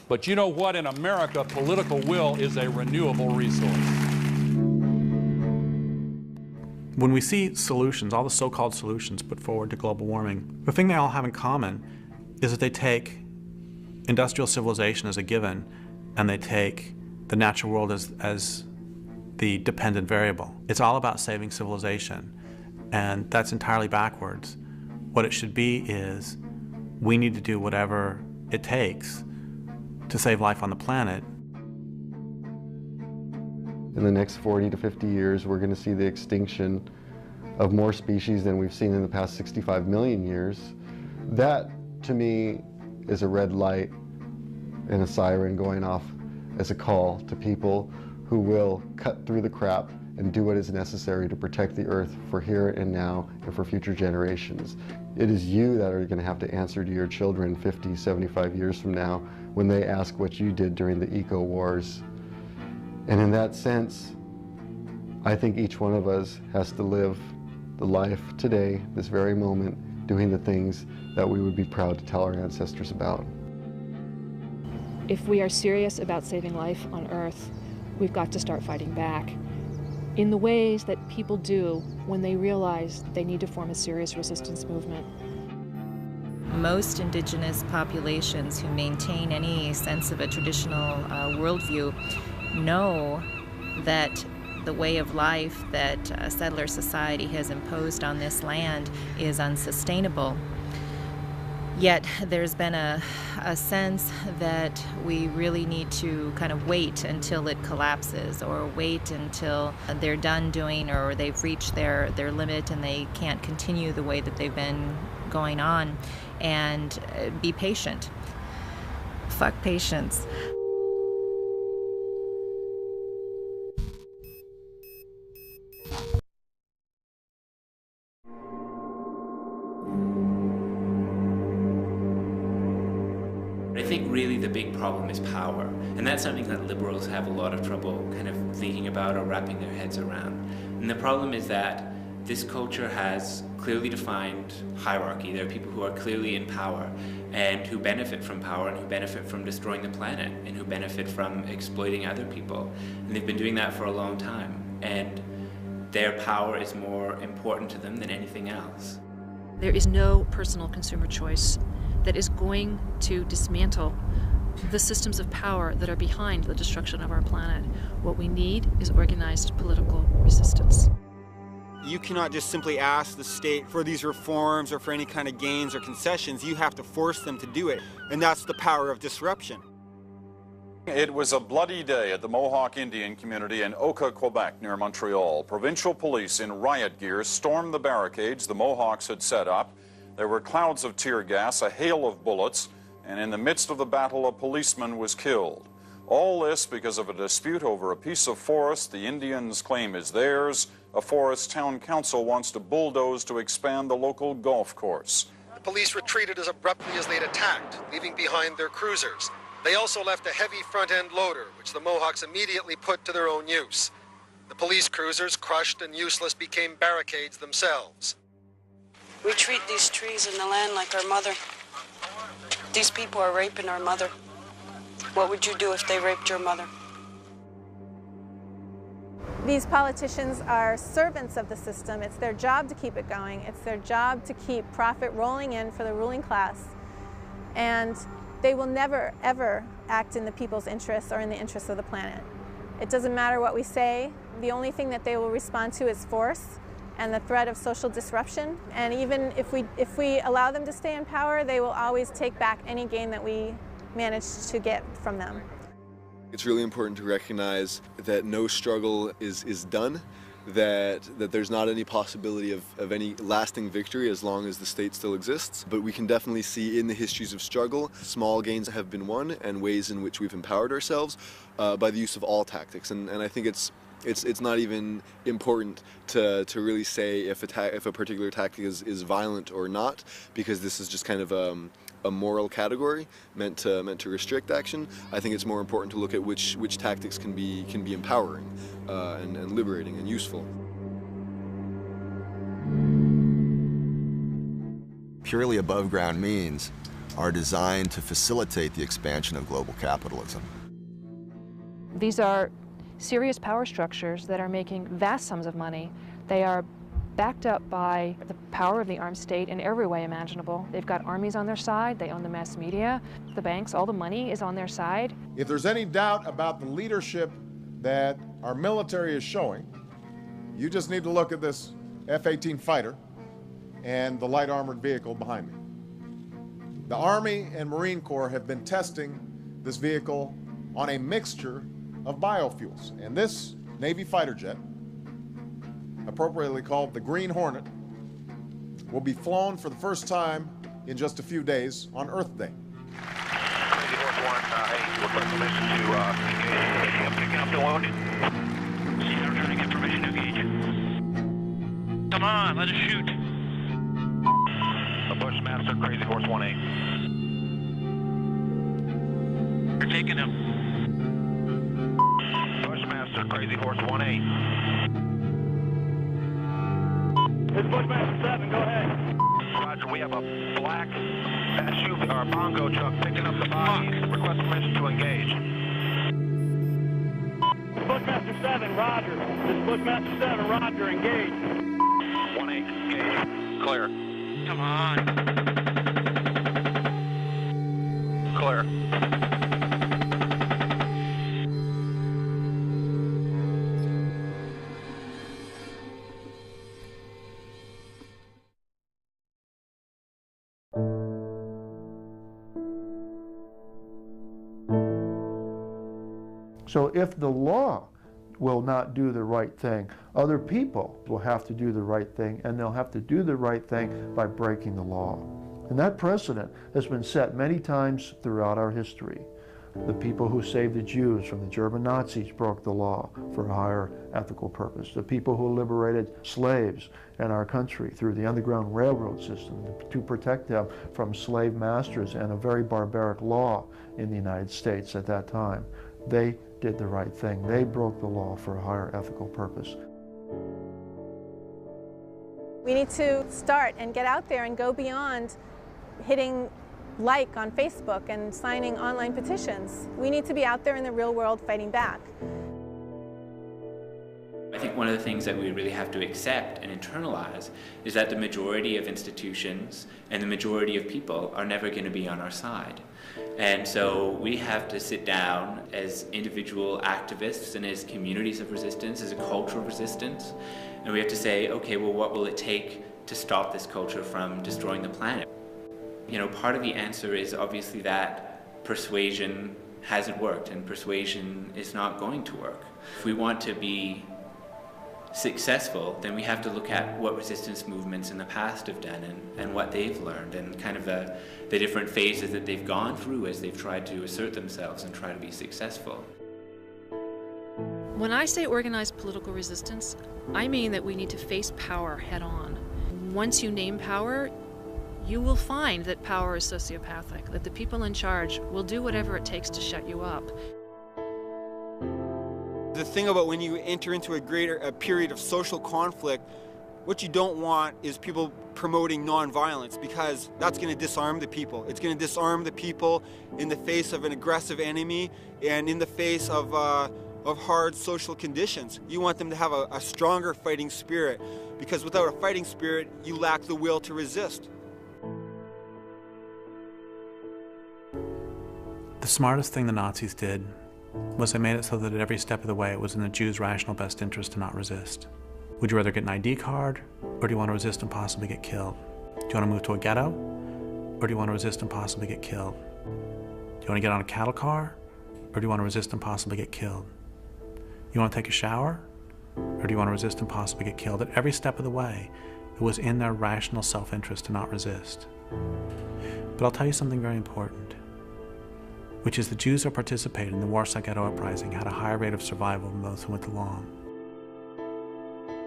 But you know what? In America, political will is a renewable resource. When we see solutions, all the so-called solutions put forward to global warming, the thing they all have in common is that they take industrial civilization as a given and they take the natural world as the dependent variable. It's all about saving civilization, and that's entirely backwards. What it should be is we need to do whatever it takes to save life on the planet. In the next 40 to 50 years, we're going to see the extinction of more species than we've seen in the past 65 million years. That, to me, is a red light and a siren going off as a call to people who will cut through the crap and do what is necessary to protect the earth for here and now and for future generations. It is you that are going to have to answer to your children 50, 75 years from now when they ask what you did during the eco-wars. And in that sense, I think each one of us has to live the life today, this very moment, doing the things that we would be proud to tell our ancestors about. If we are serious about saving life on Earth, we've got to start fighting back in the ways that people do when they realize they need to form a serious resistance movement. Most indigenous populations who maintain any sense of a traditional worldview know that the way of life that settler society has imposed on this land is unsustainable. Yet there's been a sense that we really need to kind of wait until it collapses, or wait until they're done doing, or they've reached their limit and they can't continue the way that they've been going on, and be patient. Fuck patience. I think really the big problem is power, and that's something that liberals have a lot of trouble kind of thinking about or wrapping their heads around. And the problem is that this culture has clearly defined hierarchy. There are people who are clearly in power and who benefit from power and who benefit from destroying the planet and who benefit from exploiting other people. And they've been doing that for a long time, and their power is more important to them than anything else. There is no personal consumer choice that is going to dismantle the systems of power that are behind the destruction of our planet. What we need is organized political resistance. You cannot just simply ask the state for these reforms or for any kind of gains or concessions. You have to force them to do it, and that's the power of disruption. It was a bloody day at the Mohawk Indian community in Oka, Quebec, near Montreal. Provincial police in riot gear stormed the barricades the Mohawks had set up. There were clouds of tear gas, a hail of bullets, and in the midst of the battle, a policeman was killed. All this because of a dispute over a piece of forest the Indians claim is theirs, a forest town council wants to bulldoze to expand the local golf course. The police retreated as abruptly as they'd attacked, leaving behind their cruisers. They also left a heavy front-end loader, which the Mohawks immediately put to their own use. The police cruisers, crushed and useless, became barricades themselves. We treat these trees and the land like our mother. These people are raping our mother. What would you do if they raped your mother? These politicians are servants of the system. It's their job to keep it going. It's their job to keep profit rolling in for the ruling class. And they will never, ever act in the people's interests or in the interests of the planet. It doesn't matter what we say. The only thing that they will respond to is force and the threat of social disruption. And even if we allow them to stay in power, they will always take back any gain that we manage to get from them. It's really important to recognize that no struggle is done, that there's not any possibility of any lasting victory as long as the state still exists. But we can definitely see in the histories of struggle, small gains have been won and ways in which we've empowered ourselves by the use of all tactics. And I think it's not even important to really say if a particular tactic is violent or not, because this is just kind of a moral category meant to restrict action. I think it's more important to look at which tactics can be empowering and liberating and useful. Purely above ground means are designed to facilitate the expansion of global capitalism. These are serious power structures that are making vast sums of money. They are backed up by the power of the armed state in every way imaginable. They've got armies on their side, they own the mass media, the banks, all the money is on their side. If there's any doubt about the leadership that our military is showing, you just need to look at this F-18 fighter and the light armored vehicle behind me. The Army and Marine Corps have been testing this vehicle on a mixture of biofuels, and this Navy fighter jet, appropriately called the Green Hornet, will be flown for the first time in just a few days on Earth Day. Request permission to pick up the wound. Trying to get permission to Come on, let us shoot. A Bushmaster, Crazy Horse 1-8. You're taking him. Bushmaster, Crazy Horse 1-8. It's Bushmaster 7, go ahead. Roger, we have a black SUV or bongo truck picking up the bodies. Request permission to engage. Bushmaster 7, roger. This is Bushmaster 7, roger, engage. 1-8, engage. Clear. Come on. Clear. So if the law will not do the right thing, other people will have to do the right thing, and they'll have to do the right thing by breaking the law. And that precedent has been set many times throughout our history. The people who saved the Jews from the German Nazis broke the law for a higher ethical purpose. The people who liberated slaves in our country through the Underground Railroad system to protect them from slave masters and a very barbaric law in the United States at that time. They did the right thing. They broke the law for a higher ethical purpose. We need to start and get out there and go beyond hitting like on Facebook and signing online petitions. We need to be out there in the real world fighting back. I think one of the things that we really have to accept and internalize is that the majority of institutions and the majority of people are never going to be on our side. And so we have to sit down as individual activists and as communities of resistance, as a culture of resistance, and we have to say, okay, well, what will it take to stop this culture from destroying the planet? You know, part of the answer is obviously that persuasion hasn't worked and persuasion is not going to work. If we want to be successful, then we have to look at what resistance movements in the past have done and what they've learned and kind of the different phases that they've gone through as they've tried to assert themselves and try to be successful. When I say organized political resistance, I mean that we need to face power head on. Once you name power, you will find that power is sociopathic, that the people in charge will do whatever it takes to shut you up. The thing about when you enter into a period of social conflict, what you don't want is people promoting nonviolence, because that's going to disarm the people. It's going to disarm the people in the face of an aggressive enemy and in the face of hard social conditions. You want them to have a stronger fighting spirit, because without a fighting spirit, you lack the will to resist. The smartest thing the Nazis did was they made it so that at every step of the way it was in the Jews' rational best interest to not resist. Would you rather get an ID card, or do you want to resist and possibly get killed? Do you want to move to a ghetto, or do you want to resist and possibly get killed? Do you want to get on a cattle car, or do you want to resist and possibly get killed? You want to take a shower, or do you want to resist and possibly get killed? At every step of the way, it was in their rational self-interest to not resist. But I'll tell you something very important, which is the Jews who participated in the Warsaw Ghetto Uprising had a higher rate of survival than those who went along.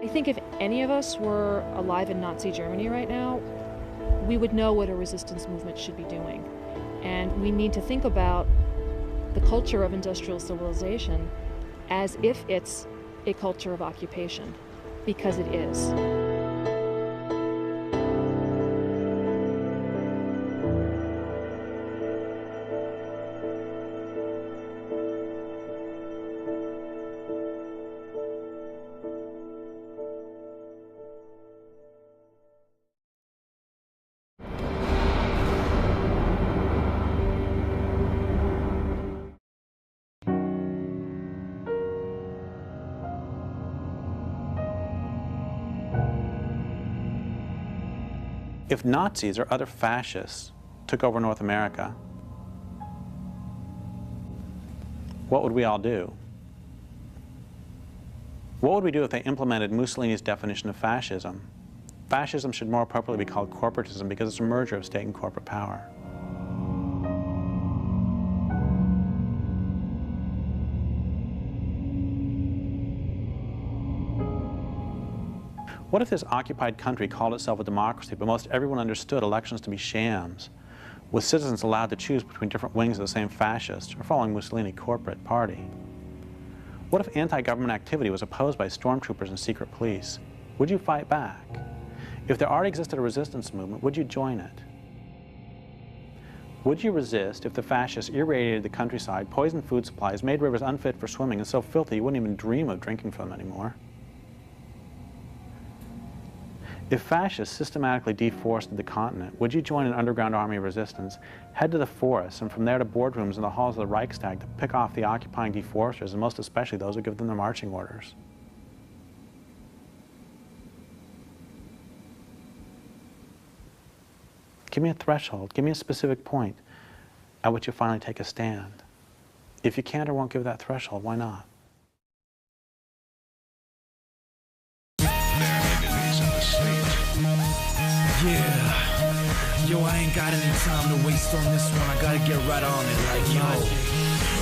I think if any of us were alive in Nazi Germany right now, we would know what a resistance movement should be doing. And we need to think about the culture of industrial civilization as if it's a culture of occupation, because it is. If Nazis or other fascists took over North America, what would we all do? What would we do if they implemented Mussolini's definition of fascism? Fascism should more appropriately be called corporatism, because it's a merger of state and corporate power. What if this occupied country called itself a democracy, but most everyone understood elections to be shams, with citizens allowed to choose between different wings of the same fascist or following Mussolini corporate party? What if anti-government activity was opposed by stormtroopers and secret police? Would you fight back? If there already existed a resistance movement, would you join it? Would you resist if the fascists irradiated the countryside, poisoned food supplies, made rivers unfit for swimming, and so filthy you wouldn't even dream of drinking from them anymore? If fascists systematically deforested the continent, would you join an underground army of resistance, head to the forests, and from there to boardrooms in the halls of the Reichstag to pick off the occupying deforesters, and most especially those who give them their marching orders? Give me a threshold, give me a specific point at which you finally take a stand. If you can't or won't give that threshold, why not? Yeah, yo, I ain't got any time to waste on this one. I gotta get right on it, like, yo.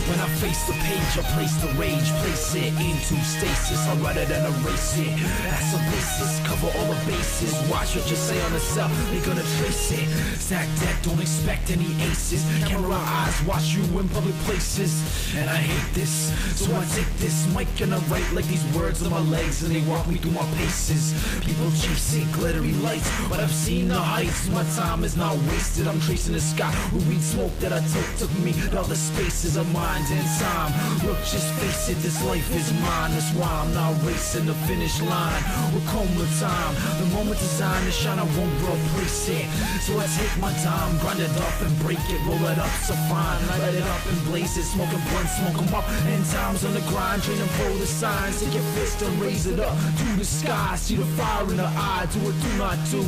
When I face the page, I place the rage, place it into stasis. I write it and erase it. That's a basis, cover all the bases. Watch what you say on the cell, they gonna trace it. Stack deck, don't expect any aces. Camera eyes, watch you in public places. And I hate this, so I take this mic and I write like these words on my legs, and they walk me through my paces. People chasing glittery lights, but I've seen the heights. My time is not wasted, I'm tracing the sky. Who weed smoke that I took me to all the spaces of mine. In time, look, just face it, this life is mine. That's why I'm not racing the finish line. Will come with time, the moment designed to shine, I won't replace it. So I take my time, grind it up and break it, roll it up so fine, light it up and blaze it, smoking blunts, smoke 'em up. End times on the grind, training for the signs. Take your fist and raise it up to the sky. See the fire in the eye, do or do not do.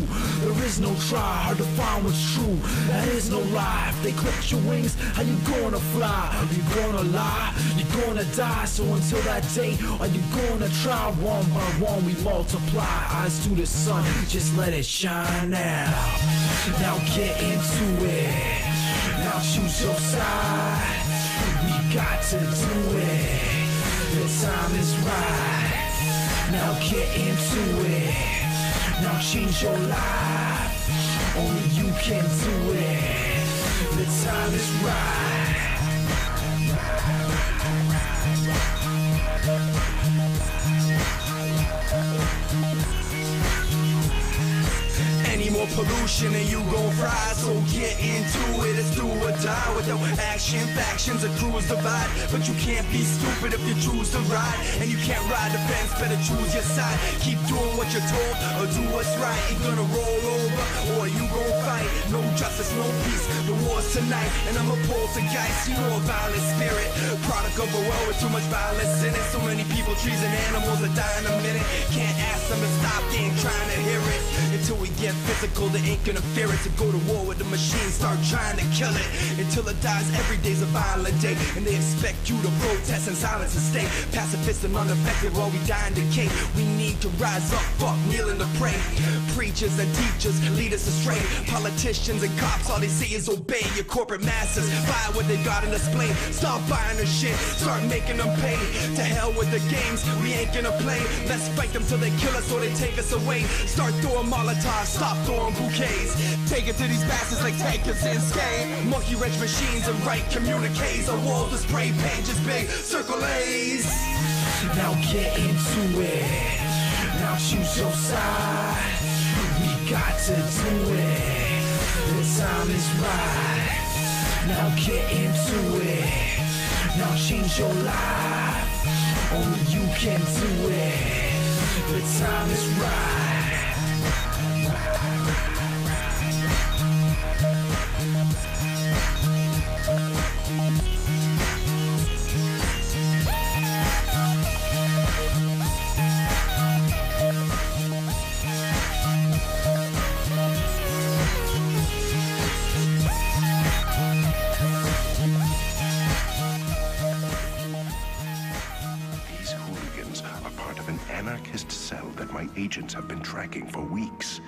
There is no try, hard to find what's true. That is no lie. If they clip your wings, how you gonna fly? Are you gonna lie? You're gonna die. So until that day, are you gonna try? One by one we multiply. Eyes to the sun, just let it shine now. Now get into it. Now choose your side. We got to do it. The time is right. Now get into it. Now change your life. Only you can do it. The time is right. Any more pollution and you gon' fry, so get into it. It's do or die with no action. Factions and crews divide, but you can't be stupid if you choose to ride. And you can't ride the fence, better choose your side. Keep doing what you're told or do what's right. You gonna roll over or you gon' fight. No justice, no peace, the war's tonight. And I'm a poltergeist, you know, a violent spirit. Product of a world with too much violence in it. So many people, trees and animals are dying a minute. Can't ask them to stop, they ain't trying to hear it. Until we get physical, they ain't gonna fear it. To go to war with the machine, start trying to kill it. Until it dies, every day's a violent day. And they expect you to protest in silence and stay pacifist and unaffected while we die and decay. We need to rise up, fuck kneeling to pray. Preachers and teachers lead us astray. Politicians and cops, all they say is obey your corporate masters. Buy what they got in display. Stop buying their shit, start making them pay. To hell with the games, we ain't gonna play. Let's fight them till they kill us or they take us away. Start throwing Molotovs, stop throwing bouquets. Take it to these bastards like tankers in Skate. Monkey wrench machines and write communiques. A wall to spray pages big, circle A's. Now get into it. Now choose your side. We got to do it. The time is right. Now get into it. Now change your life. Only you can do it. The time is right. Agents have been tracking for weeks.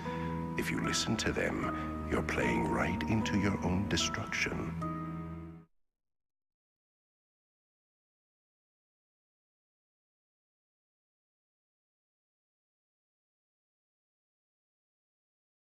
If you listen to them, you're playing right into your own destruction.